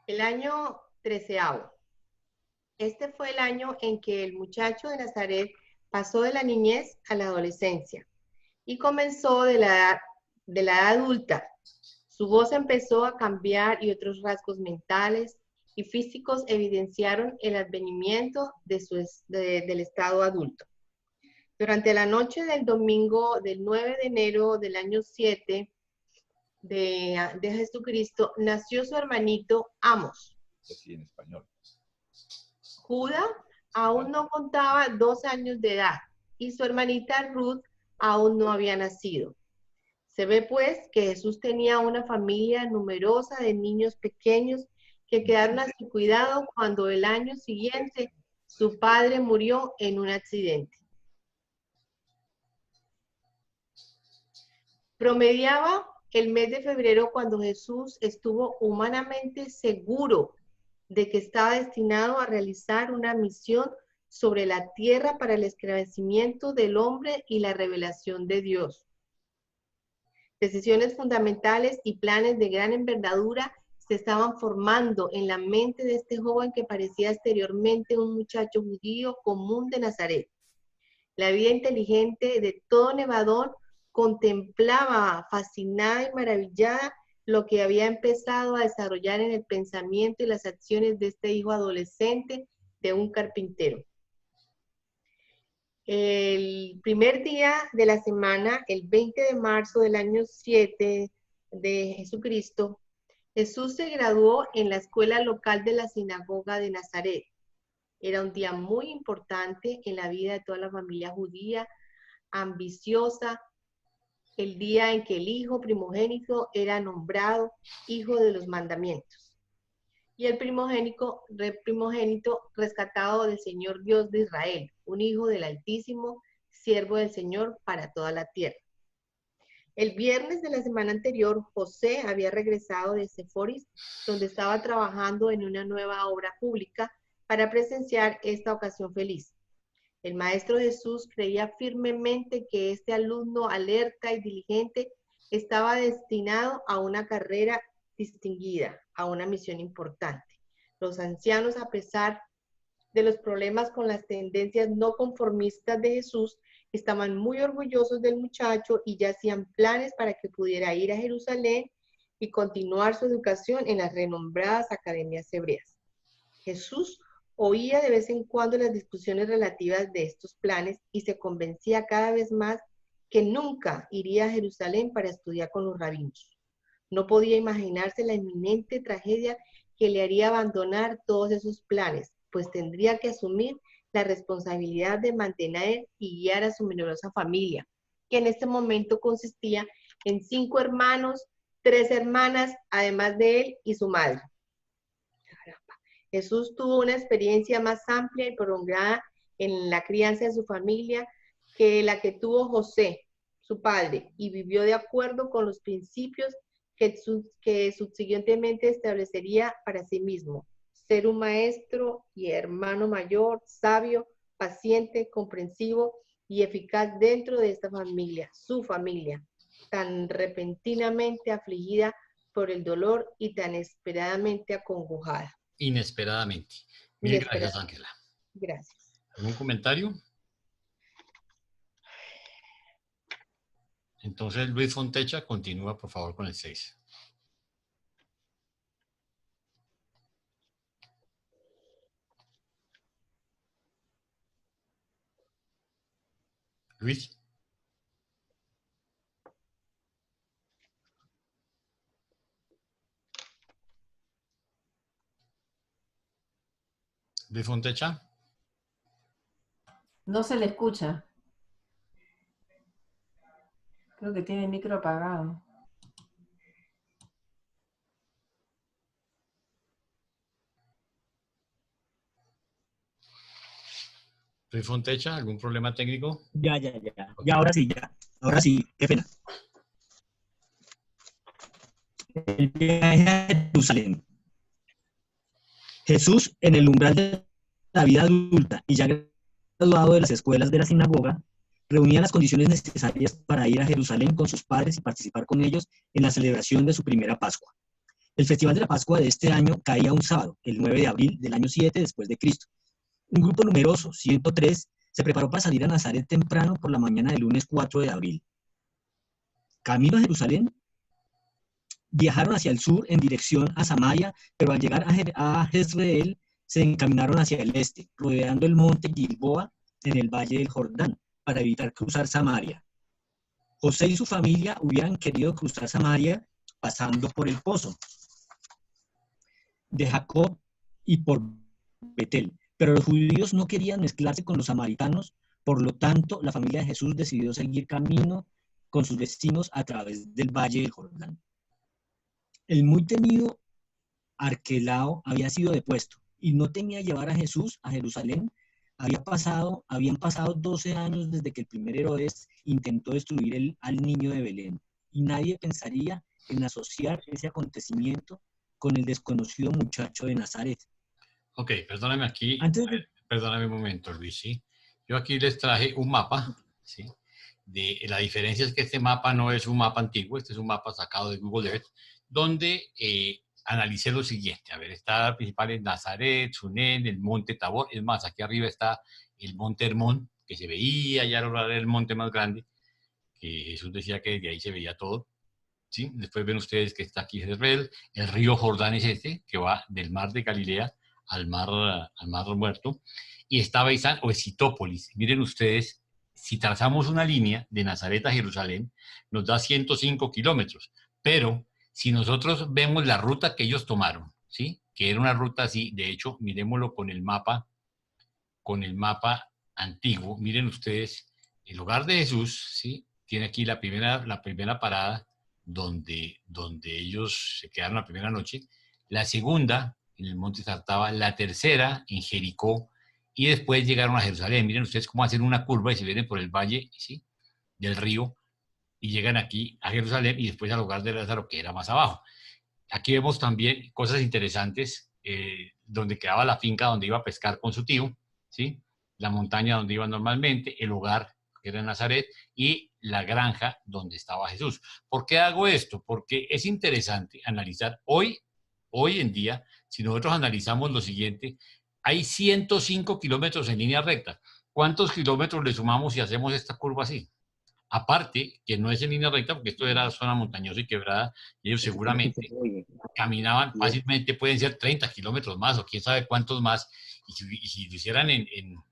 El año 13º. Este fue el año en que el muchacho de Nazaret pasó de la niñez a la adolescencia y comenzó de la edad adulta. Su voz empezó a cambiar y otros rasgos mentales y físicos evidenciaron el advenimiento del estado adulto. Durante la noche del domingo del 9 de enero del año 7 de Jesucristo, nació su hermanito Amos. Así en español. Judá aún no contaba 2 años de edad y su hermanita Ruth aún no había nacido. Se ve pues que Jesús tenía una familia numerosa de niños pequeños que quedaron a su cuidado cuando el año siguiente su padre murió en un accidente. Promediaba el mes de febrero cuando Jesús estuvo humanamente seguro de que estaba destinado a realizar una misión sobre la tierra para el esclarecimiento del hombre y la revelación de Dios. Decisiones fundamentales y planes de gran envergadura se estaban formando en la mente de este joven que parecía exteriormente un muchacho judío común de Nazaret. La vida inteligente de todo Nevadón contemplaba fascinada y maravillada lo que había empezado a desarrollar en el pensamiento y las acciones de este hijo adolescente de un carpintero. El primer día de la semana, el 20 de marzo del año 7 de Jesucristo, Jesús se graduó en la escuela local de la sinagoga de Nazaret. Era un día muy importante en la vida de toda la familia judía, ambiciosa el día en que el hijo primogénito era nombrado hijo de los mandamientos. Y el primogénito rescatado del Señor Dios de Israel, un hijo del Altísimo, siervo del Señor para toda la tierra. El viernes de la semana anterior, José había regresado de Seforis, donde estaba trabajando en una nueva obra pública para presenciar esta ocasión feliz. El Maestro Jesús creía firmemente que este alumno alerta y diligente estaba destinado a una carrera distinguida, a una misión importante. Los ancianos, a pesar de los problemas con las tendencias no conformistas de Jesús, estaban muy orgullosos del muchacho y ya hacían planes para que pudiera ir a Jerusalén y continuar su educación en las renombradas academias hebreas. Jesús oía de vez en cuando las discusiones relativas de estos planes y se convencía cada vez más que nunca iría a Jerusalén para estudiar con los rabinos. No podía imaginarse la inminente tragedia que le haría abandonar todos esos planes, pues tendría que asumir la responsabilidad de mantener y guiar a su numerosa familia, que en este momento consistía en 5 hermanos, 3 hermanas, además de él y su madre. Jesús tuvo una experiencia más amplia y prolongada en la crianza de su familia que la que tuvo José, su padre, y vivió de acuerdo con los principios que subsiguientemente establecería para sí mismo. Ser un maestro y hermano mayor, sabio, paciente, comprensivo y eficaz dentro de esta familia, su familia, tan repentinamente afligida por el dolor y tan esperadamente acongojada. Inesperadamente. Mil gracias, Ángela. Gracias. ¿Algún comentario? Entonces, Luis Fontecha, continúa, por favor, con el 6. Luis. Luis Fontecha. No se le escucha. Creo que tiene el micro apagado. Luis Fontecha, ¿algún problema técnico? Ya, ahora sí, ahora sí, qué pena. El viaje a Jerusalén. Jesús, en el umbral de la vida adulta y ya graduado de las escuelas de la sinagoga, reunía las condiciones necesarias para ir a Jerusalén con sus padres y participar con ellos en la celebración de su primera Pascua. El Festival de la Pascua de este año caía un sábado, el 9 de abril del año 7 después de Cristo. Un grupo numeroso, 103, se preparó para salir a Nazaret temprano por la mañana del lunes 4 de abril. Camino a Jerusalén, viajaron hacia el sur en dirección a Samaria, pero al llegar a Jezreel se encaminaron hacia el este, rodeando el monte Gilboa en el valle del Jordán, para evitar cruzar Samaria. José y su familia hubieran querido cruzar Samaria pasando por el pozo de Jacob y por Betel, pero los judíos no querían mezclarse con los samaritanos, por lo tanto la familia de Jesús decidió seguir camino con sus vecinos a través del valle del Jordán. El muy temido Arquelao había sido depuesto y no temía llevar a Jesús a Jerusalén. Habían pasado 12 años desde que el primer Herodes intentó destruir al niño de Belén, y nadie pensaría en asociar ese acontecimiento con el desconocido muchacho de Nazaret. Ok, perdóname aquí, perdóname un momento, Luis, ¿sí? Yo aquí les traje un mapa, ¿sí? La diferencia es que este mapa no es un mapa antiguo, este es un mapa sacado de Google Earth, donde analicé lo siguiente. A ver, está el principal en Nazaret, Sunem, el monte Tabor. Es más, aquí arriba está el monte Hermón, que se veía ya era el monte más grande, que Jesús decía que desde ahí se veía todo. ¿Sí? Después ven ustedes que está aquí Jezreel, el río Jordán es este, que va del mar de Galilea al mar Muerto, y está Beisán o Esitópolis. Miren ustedes, si trazamos una línea de Nazaret a Jerusalén, nos da 105 kilómetros, pero si nosotros vemos la ruta que ellos tomaron, ¿sí? Que era una ruta así, de hecho, miremoslo con el mapa antiguo, miren ustedes, el hogar de Jesús, ¿sí? tiene aquí la primera parada donde ellos se quedaron la primera noche, la segunda en el monte Zartaba, la tercera en Jericó, y después llegaron a Jerusalén. Miren ustedes cómo hacen una curva y se vienen por el valle, ¿sí?, del río, y llegan aquí a Jerusalén y después al hogar de Lázaro, que era más abajo. Aquí vemos también cosas interesantes, donde quedaba la finca donde iba a pescar con su tío, ¿sí?, la montaña donde iba normalmente, el hogar que era en Nazaret, y la granja donde estaba Jesús. ¿Por qué hago esto? Porque es interesante analizar hoy en día, si nosotros analizamos lo siguiente, hay 105 kilómetros en línea recta. ¿Cuántos kilómetros le sumamos si hacemos esta curva así? Aparte, que no es en línea recta, porque esto era zona montañosa y quebrada, y ellos seguramente caminaban fácilmente, pueden ser 30 kilómetros más, o quién sabe cuántos más, y si lo hicieran en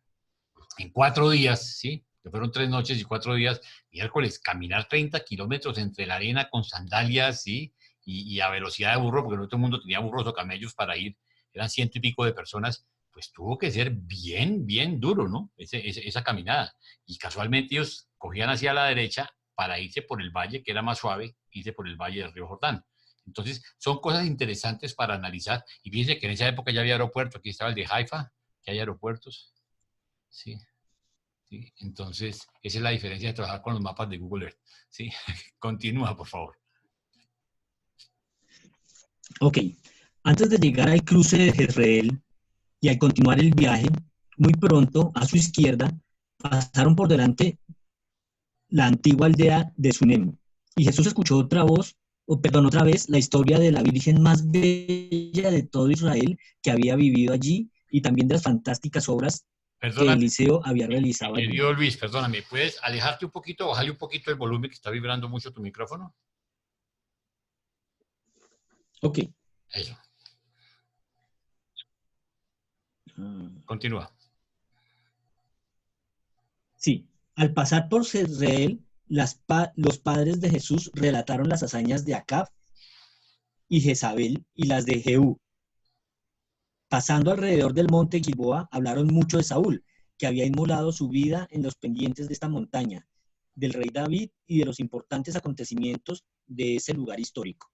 4 días, ¿sí?, que fueron 3 noches y 4 días, miércoles, caminar 30 kilómetros entre la arena con sandalias, ¿sí?, y a velocidad de burro, porque no todo el mundo tenía burros o camellos para ir, eran 100 y pico de personas, pues tuvo que ser bien, bien duro, ¿no?, esa caminada. Y casualmente ellos cogían hacia la derecha para irse por el valle, que era más suave, irse por el valle del río Jordán. Entonces, son cosas interesantes para analizar. Y fíjense que en esa época ya había aeropuerto, aquí estaba el de Haifa, que hay aeropuertos, ¿sí? ¿Sí? Entonces, esa es la diferencia de trabajar con los mapas de Google Earth, ¿sí? Continúa, por favor. Ok, antes de llegar al cruce de Jezreel y al continuar el viaje, muy pronto, a su izquierda, pasaron por delante la antigua aldea de Sunem. Y Jesús escuchó otra vez la historia de la Virgen más bella de todo Israel que había vivido allí y también de las fantásticas obras que Eliseo había realizado allí. Querido Luis, perdóname, ¿puedes alejarte un poquito, bajarle un poquito el volumen, que está vibrando mucho tu micrófono? Ok. Eso. Continúa. Sí, al pasar por Jezreel, los padres de Jesús relataron las hazañas de Acab y Jezabel y las de Jehú. Pasando alrededor del monte Gilboa, hablaron mucho de Saúl, que había inmolado su vida en los pendientes de esta montaña, del rey David y de los importantes acontecimientos de ese lugar histórico.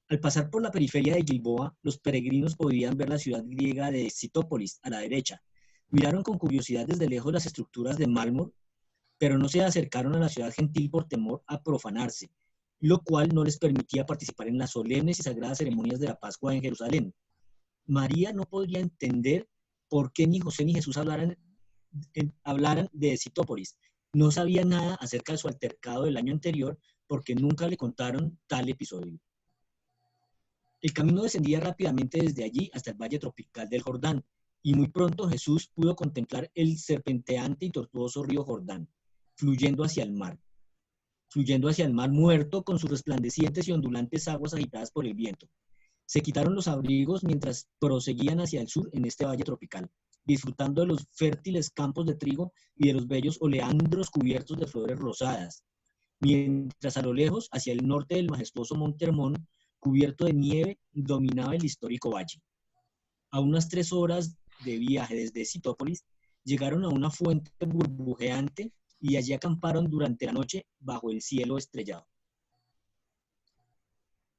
Al pasar por la periferia de Gilboa, los peregrinos podían ver la ciudad griega de Sitópolis a la derecha. Miraron con curiosidad desde lejos las estructuras de mármol, pero no se acercaron a la ciudad gentil por temor a profanarse, lo cual no les permitía participar en las solemnes y sagradas ceremonias de la Pascua en Jerusalén. María no podría entender por qué ni José ni Jesús hablaran de Sitópolis. No sabía nada acerca de su altercado del año anterior porque nunca le contaron tal episodio. El camino descendía rápidamente desde allí hasta el valle tropical del Jordán, y muy pronto Jesús pudo contemplar el serpenteante y tortuoso río Jordán, fluyendo hacia el mar muerto con sus resplandecientes y ondulantes aguas agitadas por el viento. Se quitaron los abrigos mientras proseguían hacia el sur en este valle tropical, disfrutando de los fértiles campos de trigo y de los bellos oleandros cubiertos de flores rosadas, mientras a lo lejos, hacia el norte del majestuoso monte Hermón, cubierto de nieve, dominaba el histórico valle. A unas 3 horas de viaje desde Sitópolis, llegaron a una fuente burbujeante y allí acamparon durante la noche bajo el cielo estrellado.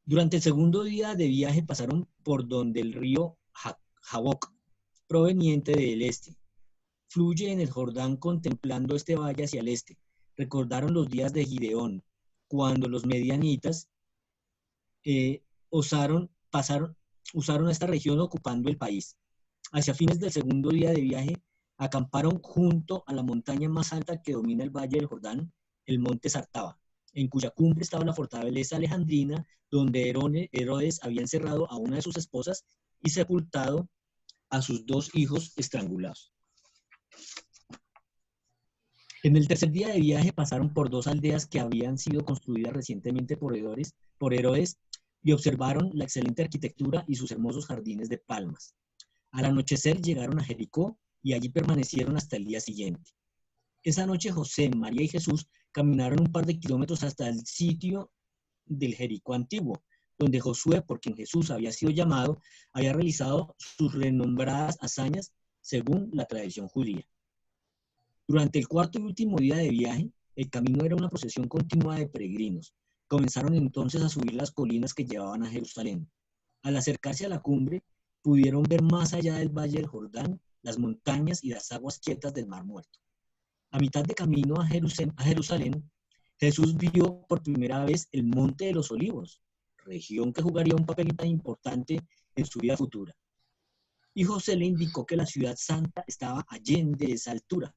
Durante el segundo día de viaje pasaron por donde el río Jaboc, proveniente del este, fluye en el Jordán contemplando este valle hacia el este. Recordaron los días de Gideón, cuando los medianitas usaron esta región ocupando el país. Hacia fines del segundo día de viaje, acamparon junto a la montaña más alta que domina el valle del Jordán, el monte Zartaba, en cuya cumbre estaba la fortaleza alejandrina, donde Herodes había encerrado a una de sus esposas y sepultado a sus 2 hijos estrangulados. En el tercer día de viaje pasaron por 2 aldeas que habían sido construidas recientemente por Herodes y observaron la excelente arquitectura y sus hermosos jardines de palmas. Al anochecer llegaron a Jericó y allí permanecieron hasta el día siguiente. Esa noche José, María y Jesús caminaron un par de kilómetros hasta el sitio del Jericó antiguo, donde Josué, por quien Jesús había sido llamado, había realizado sus renombradas hazañas según la tradición judía. Durante el cuarto y último día de viaje, El camino era una procesión continua de peregrinos. Comenzaron entonces a subir las colinas que llevaban a Jerusalén. Al acercarse a la cumbre, pudieron ver más allá del valle del Jordán las montañas y las aguas quietas del Mar Muerto. A mitad de camino a Jerusalén, Jesús vio por primera vez el Monte de los Olivos, región que jugaría un papel tan importante en su vida futura. Y José le indicó que la ciudad santa estaba allende esa altura.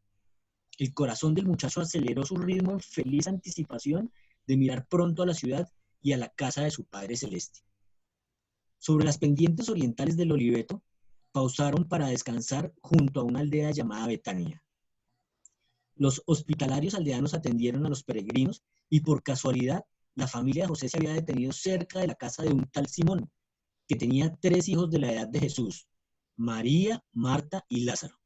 El corazón del muchacho aceleró su ritmo en feliz anticipación de mirar pronto a la ciudad y a la casa de su Padre Celeste. Sobre las pendientes orientales del Oliveto, pausaron para descansar junto a una aldea llamada Betania. Los hospitalarios aldeanos atendieron a los peregrinos y por casualidad la familia de José se había detenido cerca de la casa de un tal Simón, que tenía 3 hijos de la edad de Jesús, María, Marta y Lázaro.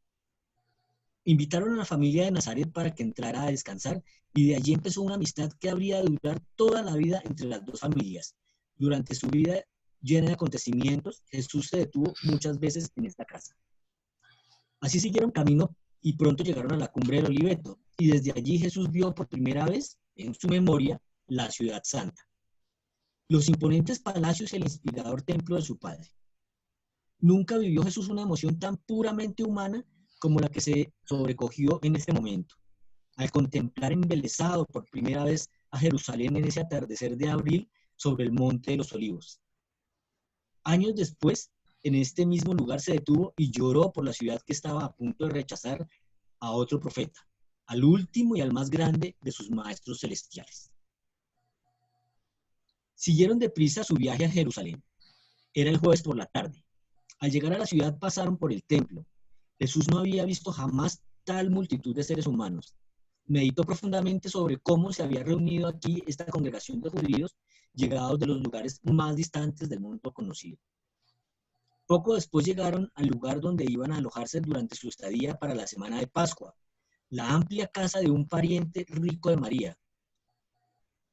Invitaron a la familia de Nazaret para que entrara a descansar y de allí empezó una amistad que habría de durar toda la vida entre las dos familias. Durante su vida llena de acontecimientos, Jesús se detuvo muchas veces en esta casa. Así siguieron camino y pronto llegaron a la cumbre del Oliveto, y desde allí Jesús vio por primera vez en su memoria la ciudad santa, los imponentes palacios y el inspirador templo de su Padre. Nunca vivió Jesús una emoción tan puramente humana como la que se sobrecogió en este momento, al contemplar embelesado por primera vez a Jerusalén en ese atardecer de abril sobre el Monte de los Olivos. Años después, en este mismo lugar se detuvo y lloró por la ciudad que estaba a punto de rechazar a otro profeta, al último y al más grande de sus maestros celestiales. Siguieron deprisa su viaje a Jerusalén. Era el jueves por la tarde. Al llegar a la ciudad pasaron por el templo. Jesús no había visto jamás tal multitud de seres humanos. Meditó profundamente sobre cómo se había reunido aquí esta congregación de judíos llegados de los lugares más distantes del mundo conocido. Poco después llegaron al lugar donde iban a alojarse durante su estadía para la semana de Pascua, la amplia casa de un pariente rico de María,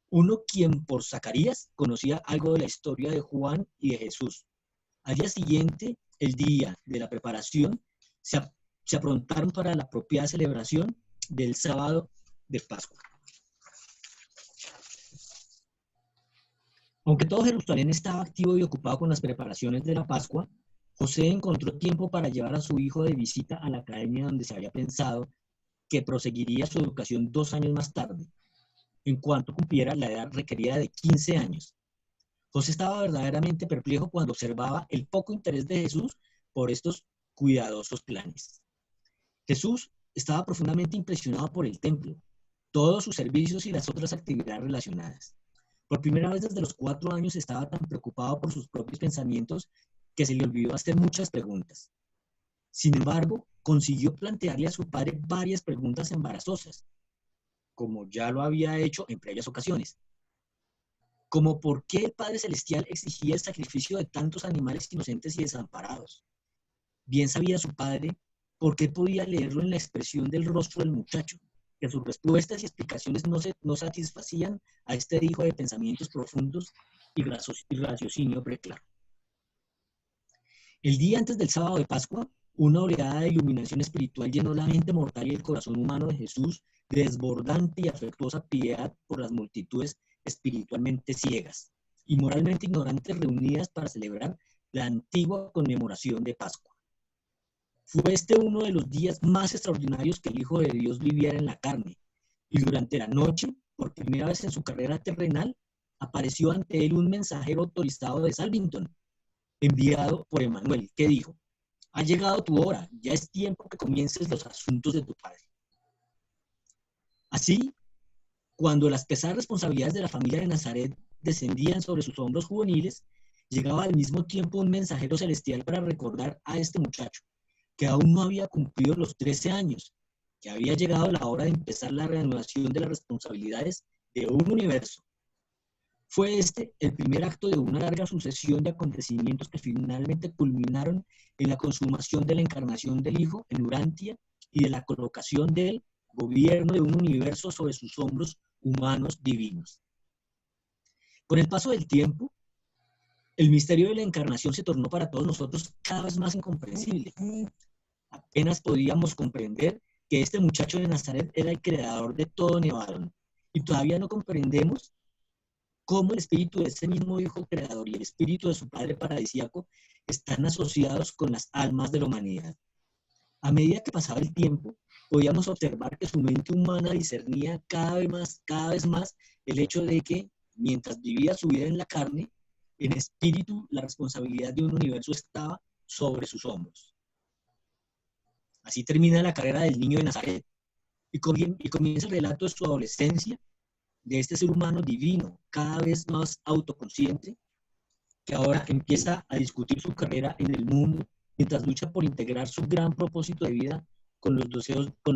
uno quien por Zacarías conocía algo de la historia de Juan y de Jesús. Al día siguiente, el día de la preparación, se aprontaron para la apropiada celebración del sábado de Pascua. Aunque todo Jerusalén estaba activo y ocupado con las preparaciones de la Pascua, José encontró tiempo para llevar a su hijo de visita a la academia donde se había pensado que proseguiría su educación 2 años más tarde, en cuanto cumpliera la edad requerida de 15 años. José estaba verdaderamente perplejo cuando observaba el poco interés de Jesús por estos cuidadosos planes. Jesús estaba profundamente impresionado por el templo, todos sus servicios y las otras actividades relacionadas. Por primera vez desde los 4 años estaba tan preocupado por sus propios pensamientos que se le olvidó hacer muchas preguntas. Sin embargo, consiguió plantearle a su padre varias preguntas embarazosas, como ya lo había hecho en previas ocasiones. Como por qué el Padre Celestial exigía el sacrificio de tantos animales inocentes y desamparados. Bien sabía su padre por qué podía leerlo en la expresión del rostro del muchacho, que sus respuestas y explicaciones no satisfacían a este hijo de pensamientos profundos y raciocinio preclaro. El día antes del sábado de Pascua, una oleada de iluminación espiritual llenó la mente mortal y el corazón humano de Jesús de desbordante y afectuosa piedad por las multitudes espiritualmente ciegas y moralmente ignorantes reunidas para celebrar la antigua conmemoración de Pascua. Fue este uno de los días más extraordinarios que el Hijo de Dios viviera en la carne, y durante la noche, por primera vez en su carrera terrenal, apareció ante él un mensajero autorizado de Salvington, enviado por Emmanuel, que dijo: ha llegado tu hora, ya es tiempo que comiences los asuntos de tu Padre. Así, cuando las pesadas responsabilidades de la familia de Nazaret descendían sobre sus hombros juveniles, llegaba al mismo tiempo un mensajero celestial para recordar a este muchacho, que aún no había cumplido los 13 años, que había llegado la hora de empezar la reanudación de las responsabilidades de un universo. Fue este el primer acto de una larga sucesión de acontecimientos que finalmente culminaron en la consumación de la encarnación del Hijo en Urantia y de la colocación del gobierno de un universo sobre sus hombros humanos divinos. Con el paso del tiempo, el misterio de la encarnación se tornó para todos nosotros cada vez más incomprensible. Apenas podíamos comprender que este muchacho de Nazaret era el creador de todo Nevarón. Y todavía no comprendemos cómo el espíritu de ese mismo hijo creador y el espíritu de su padre paradisíaco están asociados con las almas de la humanidad. A medida que pasaba el tiempo, podíamos observar que su mente humana discernía cada vez más el hecho de que, mientras vivía su vida en la carne, en espíritu, la responsabilidad de un universo estaba sobre sus hombros. Así termina la carrera del niño de Nazaret y comienza el relato de su adolescencia, de este ser humano divino, cada vez más autoconsciente, que ahora empieza a discutir su carrera en el mundo, mientras lucha por integrar su gran propósito de vida con los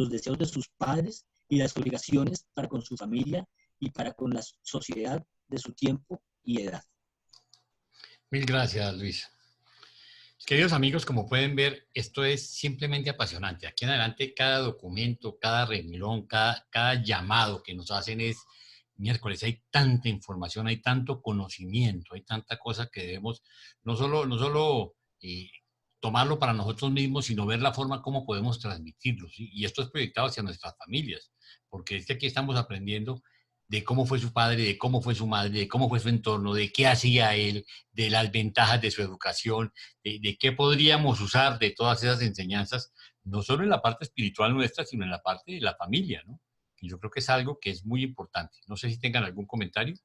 deseos de sus padres y las obligaciones para con su familia y para con la sociedad de su tiempo y edad. Mil gracias, Luis. Queridos amigos, como pueden ver, esto es simplemente apasionante. Aquí en adelante, cada documento, cada renglón, cada llamado que nos hacen es miércoles. Hay tanta información, hay tanto conocimiento, hay tanta cosa que debemos no solo tomarlo para nosotros mismos, sino ver la forma como podemos transmitirlo, ¿sí? Y esto es proyectado hacia nuestras familias, porque es que aquí estamos aprendiendo de cómo fue su padre, de cómo fue su madre, de cómo fue su entorno, de qué hacía él, de las ventajas de su educación, de qué podríamos usar de todas esas enseñanzas, no solo en la parte espiritual nuestra, sino en la parte de la familia, ¿no? Y yo creo que es algo que es muy importante. No sé si tengan algún comentario.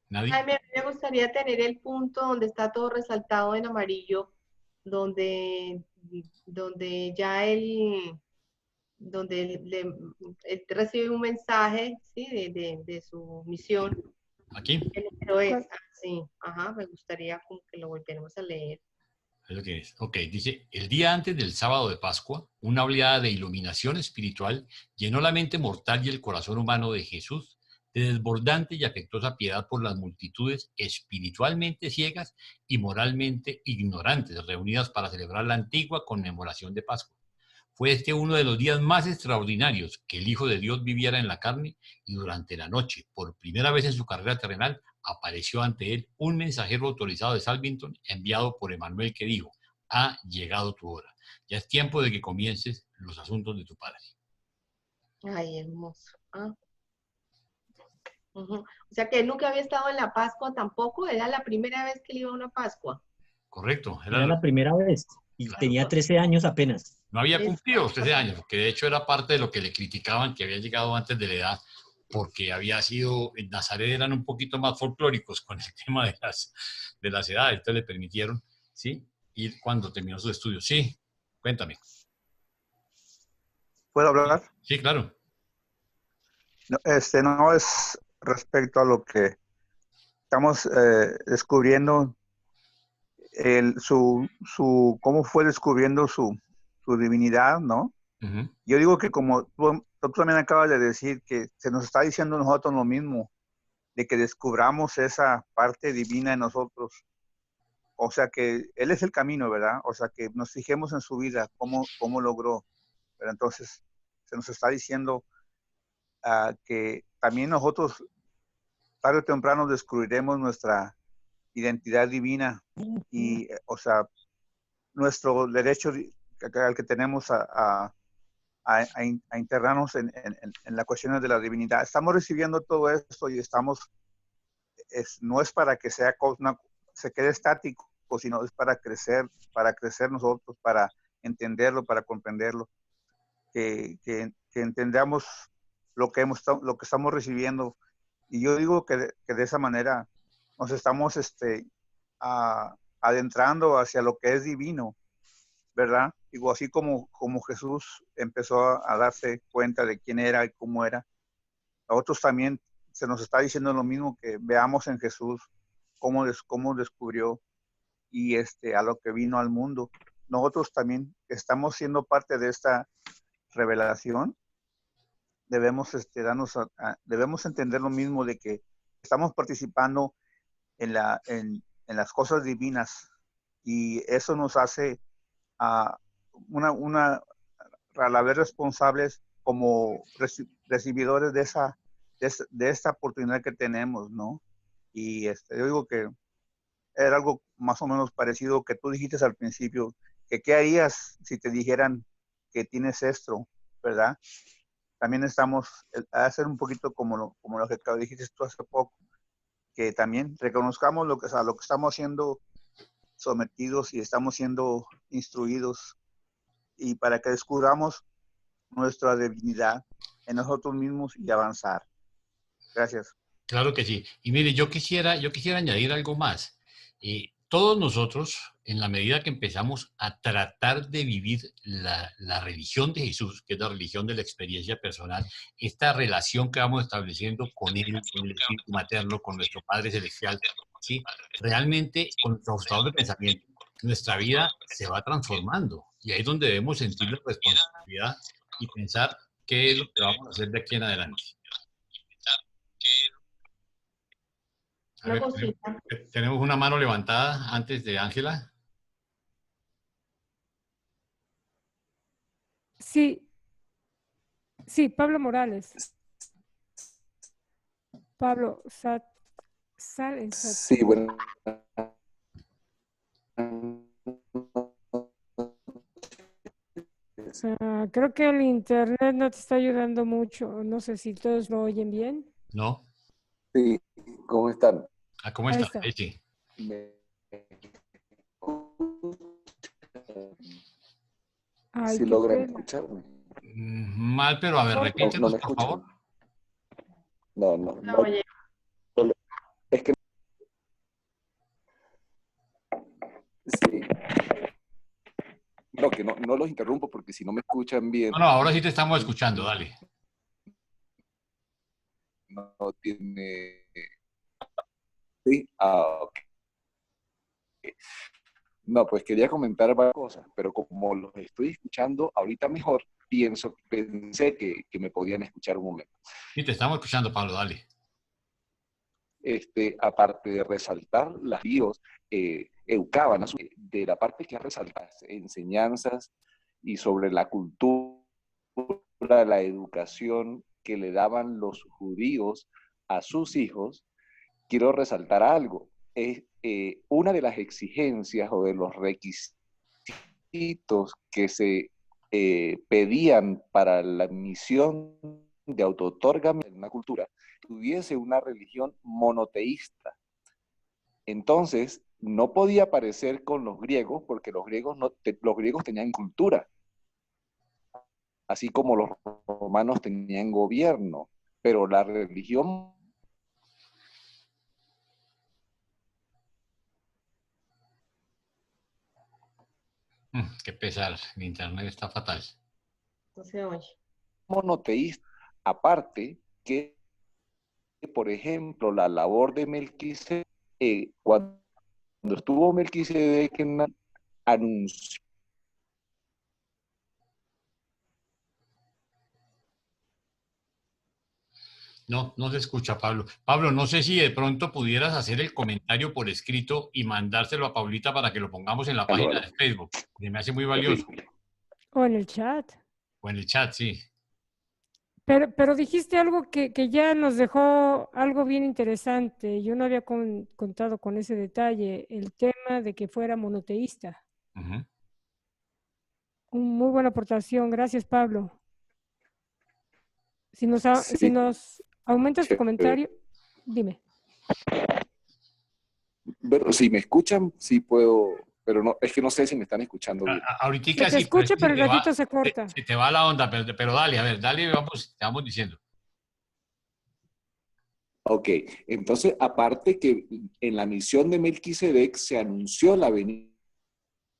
¿Nadie? Jaime, a mí me gustaría tener el punto donde está todo resaltado en amarillo, donde ya él recibe un mensaje, ¿sí? de su misión. ¿Aquí? Pero es, sí, ajá, me gustaría como que lo volviéramos a leer. Es lo que es. Ok, dice, el día antes del sábado de Pascua, una oleada de iluminación espiritual llenó la mente mortal y el corazón humano de Jesús de desbordante y afectuosa piedad por las multitudes espiritualmente ciegas y moralmente ignorantes reunidas para celebrar la antigua conmemoración de Pascua. Fue este uno de los días más extraordinarios que el Hijo de Dios viviera en la carne, y durante la noche, por primera vez en su carrera terrenal, apareció ante él un mensajero autorizado de Salvington enviado por Emanuel, que dijo: ha llegado tu hora, ya es tiempo de que comiences los asuntos de tu padre. Ay, hermoso. Ah. O sea que él nunca había estado en la Pascua tampoco, era la primera vez que él iba a una Pascua. Correcto. Era la primera vez y tenía 13 años apenas. No había cumplido los 13 años, que de hecho era parte de lo que le criticaban, que había llegado antes de la edad, porque había sido, en Nazaret eran un poquito más folclóricos con el tema de las edades, entonces le permitieron, ¿sí?, ir cuando terminó sus estudios. Sí, cuéntame. ¿Puedo hablar? Sí, claro. No, no es respecto a lo que estamos descubriendo, cómo fue descubriendo su divinidad, ¿no? Uh-huh. Yo digo que como tú también acabas de decir, que se nos está diciendo a nosotros lo mismo, de que descubramos esa parte divina en nosotros. O sea que Él es el camino, ¿verdad? O sea que nos fijemos en su vida, cómo logró. Pero entonces se nos está diciendo que también nosotros tarde o temprano descubriremos nuestra identidad divina y, o sea, nuestro derecho al que tenemos a internarnos en las cuestiones de la divinidad. Estamos recibiendo todo esto y no es para que se quede estático, sino es para crecer nosotros, para entenderlo, para comprenderlo, que entendamos lo que estamos recibiendo. Y yo digo que de esa manera nos estamos adentrando hacia lo que es divino, ¿verdad? Digo, así como Jesús empezó a darse cuenta de quién era y cómo era, a otros también se nos está diciendo lo mismo, que veamos en Jesús cómo descubrió y a lo que vino al mundo. Nosotros también estamos siendo parte de esta revelación. Debemos debemos entender lo mismo, de que estamos participando en las cosas divinas, y eso nos hace a la vez responsables como recibidores de esta oportunidad que tenemos, ¿no? Y yo digo que era algo más o menos parecido que tú dijiste al principio, que qué harías si te dijeran que tienes esto, ¿verdad? También estamos a hacer un poquito como lo que dijiste tú hace poco, que también reconozcamos lo que estamos siendo sometidos y estamos siendo instruidos, y para que descubramos nuestra divinidad en nosotros mismos y avanzar. Gracias. Claro que sí. Y mire, yo quisiera añadir algo más. Todos nosotros, en la medida que empezamos a tratar de vivir la religión de Jesús, que es la religión de la experiencia personal, esta relación que vamos estableciendo con Él, con el Espíritu Materno, con nuestro Padre Celestial, ¿sí? Realmente, con nuestro estado de pensamiento, nuestra vida se va transformando. Y ahí es donde debemos sentir la responsabilidad y pensar qué es lo que vamos a hacer de aquí en adelante. A ver, tenemos una mano levantada antes de Ángela. Sí, Pablo Morales. Pablo, sale. Sí, bueno. Creo que el internet no te está ayudando mucho. No sé si todos lo oyen bien. No. Sí, ¿cómo están? ¿Cómo Ahí está? está. Sí. Ay, Si qué logran pena. escucharme. Mal, pero a ver, repítenos, no me por escuchan. favor. No. Es que sí. No, que no los interrumpo porque si no me escuchan bien. No, ahora sí te estamos escuchando, dale. No tiene. Sí, ok. No, pues quería comentar varias cosas, pero como los estoy escuchando ahorita mejor, pensé que me podían escuchar un momento. Sí, te estamos escuchando, Pablo, dale. Aparte de resaltar las bios, Eucábana, de la parte que resalta enseñanzas y sobre la cultura, la educación que le daban los judíos a sus hijos, quiero resaltar algo. Una de las exigencias o de los requisitos que se pedían para la misión de autootorgamiento en una cultura, tuviese una religión monoteísta. Entonces, no podía parecer con los griegos, porque los griegos tenían cultura, así como los romanos tenían gobierno, pero la religión... Qué pesar, el internet está fatal. No se oye. Monoteísta, aparte que, por ejemplo, la labor de Melquisedec, cuando estuvo Melquisedec en la anunció. No se escucha, Pablo. Pablo, no sé si de pronto pudieras hacer el comentario por escrito y mandárselo a Paulita para que lo pongamos en la página de Facebook, que me hace muy valioso. O en el chat. O en el chat, sí. Pero dijiste algo que ya nos dejó algo bien interesante. Yo no había contado con ese detalle, el tema de que fuera monoteísta. Uh-huh. Muy buena aportación. Gracias, Pablo. Si nos aumentas tu comentario, dime. Pero si me escuchan, sí puedo, pero no, es que no sé si me están escuchando bien. Ahorita se te escucha, pero el ratito se corta. Se te va la onda, pero dale, a ver, dale, te vamos diciendo. Ok, entonces, aparte que en la misión de Melquisedec se anunció la venida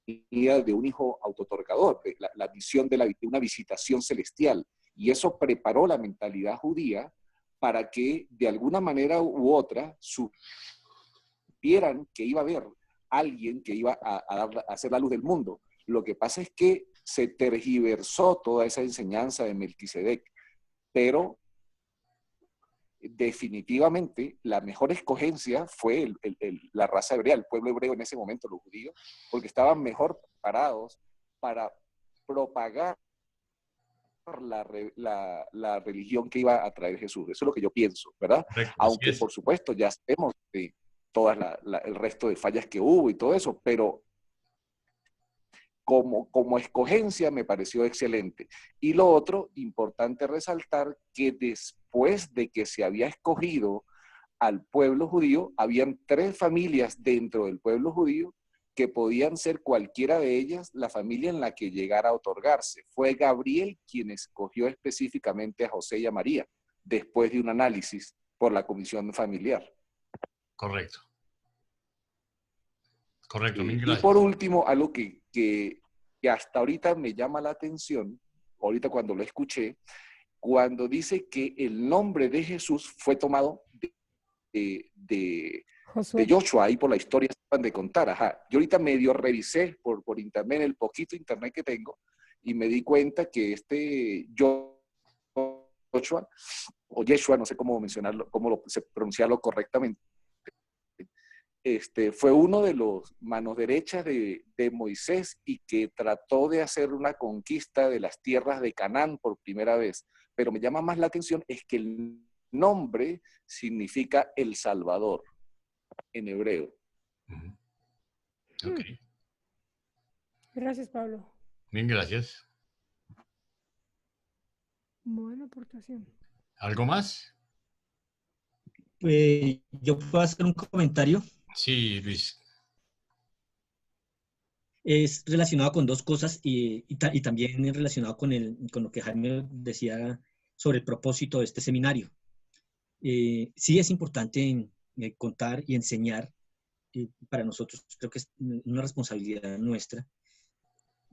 de un hijo autootorgador, la visión de una visitación celestial, y eso preparó la mentalidad judía para que de alguna manera u otra supieran que iba a haber alguien que iba a hacer la luz del mundo. Lo que pasa es que se tergiversó toda esa enseñanza de Melquisedec, pero definitivamente la mejor escogencia fue la raza hebrea, el pueblo hebreo en ese momento, los judíos, porque estaban mejor preparados para propagar la religión que iba a traer Jesús. Eso es lo que yo pienso, ¿verdad? Correcto, aunque por supuesto ya sabemos todas el resto de fallas que hubo y todo eso, pero como escogencia me pareció excelente. Y lo otro, importante resaltar, que después de que se había escogido al pueblo judío, habían 3 familias dentro del pueblo judío que podían ser cualquiera de ellas la familia en la que llegara a otorgarse. Fue Gabriel quien escogió específicamente a José y a María, después de un análisis por la comisión familiar. Correcto. Correcto, mil Y gracias. por último, algo que hasta ahorita me llama la atención, ahorita cuando lo escuché, cuando dice que el nombre de Jesús fue tomado de Joshua, ahí por la historia que acaban de contar. Ajá. Yo ahorita medio revisé por internet, el poquito internet que tengo, y me di cuenta que este Joshua, o Yeshua, no sé cómo mencionarlo, pronunciarlo correctamente, fue uno de los manos derechas de Moisés y que trató de hacer una conquista de las tierras de Canaán por primera vez. Pero me llama más la atención es que el nombre significa El Salvador en hebreo. Okay. Gracias, Pablo. Bien, gracias. Buena aportación. ¿Algo más? ¿Yo puedo hacer un comentario? Sí, Luis. Es relacionado con 2 cosas y también es relacionado con lo que Jaime decía sobre el propósito de este seminario. Sí es importante contar y enseñar, para nosotros creo que es una responsabilidad nuestra,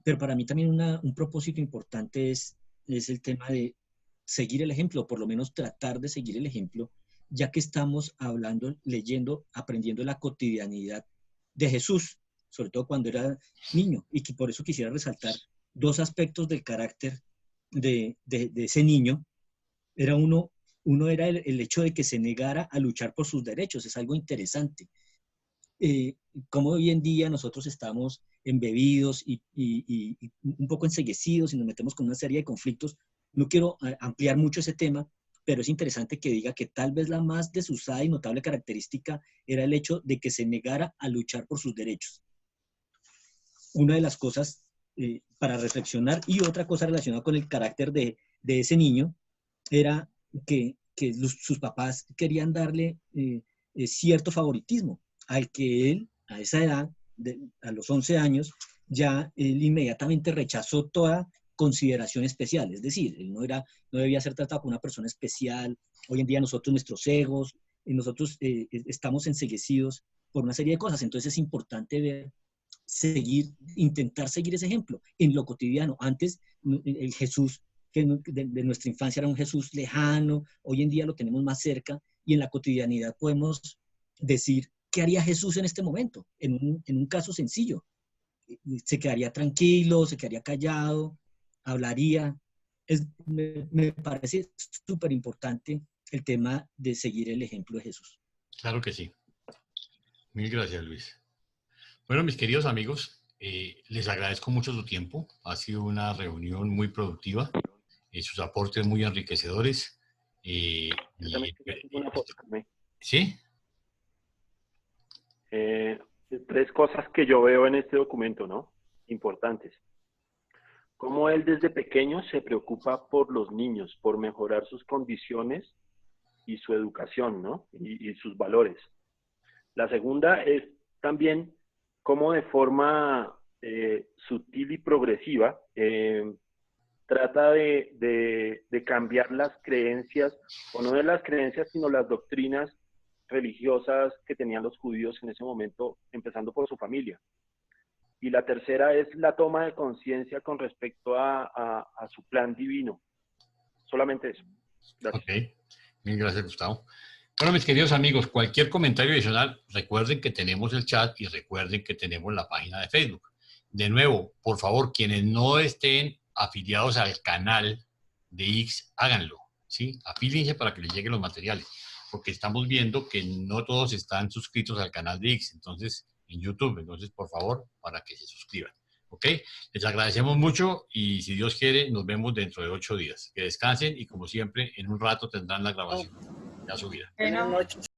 pero para mí también un propósito importante es el tema de seguir el ejemplo, por lo menos tratar de seguir el ejemplo, ya que estamos hablando, leyendo, aprendiendo la cotidianidad de Jesús, sobre todo cuando era niño, y que por eso quisiera resaltar 2 aspectos del carácter de ese niño. Era uno era el hecho de que se negara a luchar por sus derechos, es algo interesante. Como hoy en día nosotros estamos embebidos y un poco enceguecidos y nos metemos con una serie de conflictos. No quiero ampliar mucho ese tema, pero es interesante que diga que tal vez la más desusada y notable característica era el hecho de que se negara a luchar por sus derechos. Una de las cosas para reflexionar, y otra cosa relacionada con el carácter de ese niño, era que sus papás querían darle cierto favoritismo, al que él, a esa edad, a los 11 años, ya él inmediatamente rechazó toda consideración especial, es decir, él no debía ser tratado como una persona especial. Hoy en día nosotros, nuestros egos, nosotros estamos enceguecidos por una serie de cosas, entonces es importante intentar seguir ese ejemplo en lo cotidiano. Antes, el Jesús de nuestra infancia era un Jesús lejano, hoy en día lo tenemos más cerca, y en la cotidianidad podemos decir, ¿qué haría Jesús en este momento? En un caso sencillo, se quedaría tranquilo, se quedaría callado, hablaría. Me parece súper importante el tema de seguir el ejemplo de Jesús. Claro que sí. Mil gracias, Luis. Bueno, mis queridos amigos, les agradezco mucho su tiempo. Ha sido una reunión muy productiva, sus aportes muy enriquecedores. ¿Sí? 3 cosas que yo veo en este documento, ¿no? Importantes. Cómo él desde pequeño se preocupa por los niños, por mejorar sus condiciones y su educación, ¿no? Y sus valores. La segunda es también cómo de forma sutil y progresiva trata de cambiar las creencias, o no de las creencias, sino las doctrinas religiosas que tenían los judíos en ese momento, empezando por su familia. Y la tercera es la toma de conciencia con respecto a su plan divino. Solamente eso. Gracias. Ok, mil gracias, Gustavo. Bueno, mis queridos amigos, cualquier comentario adicional, recuerden que tenemos el chat y recuerden que tenemos la página de Facebook. De nuevo, por favor, quienes no estén afiliados al canal de X, háganlo, ¿sí? Afíliense para que les lleguen los materiales, porque estamos viendo que no todos están suscritos al canal de X, entonces, en YouTube. Entonces, por favor, para que se suscriban. ¿Ok? Les agradecemos mucho y, si Dios quiere, nos vemos dentro de 8 días. Que descansen y, como siempre, en un rato tendrán la grabación ya subida. Buenas noches.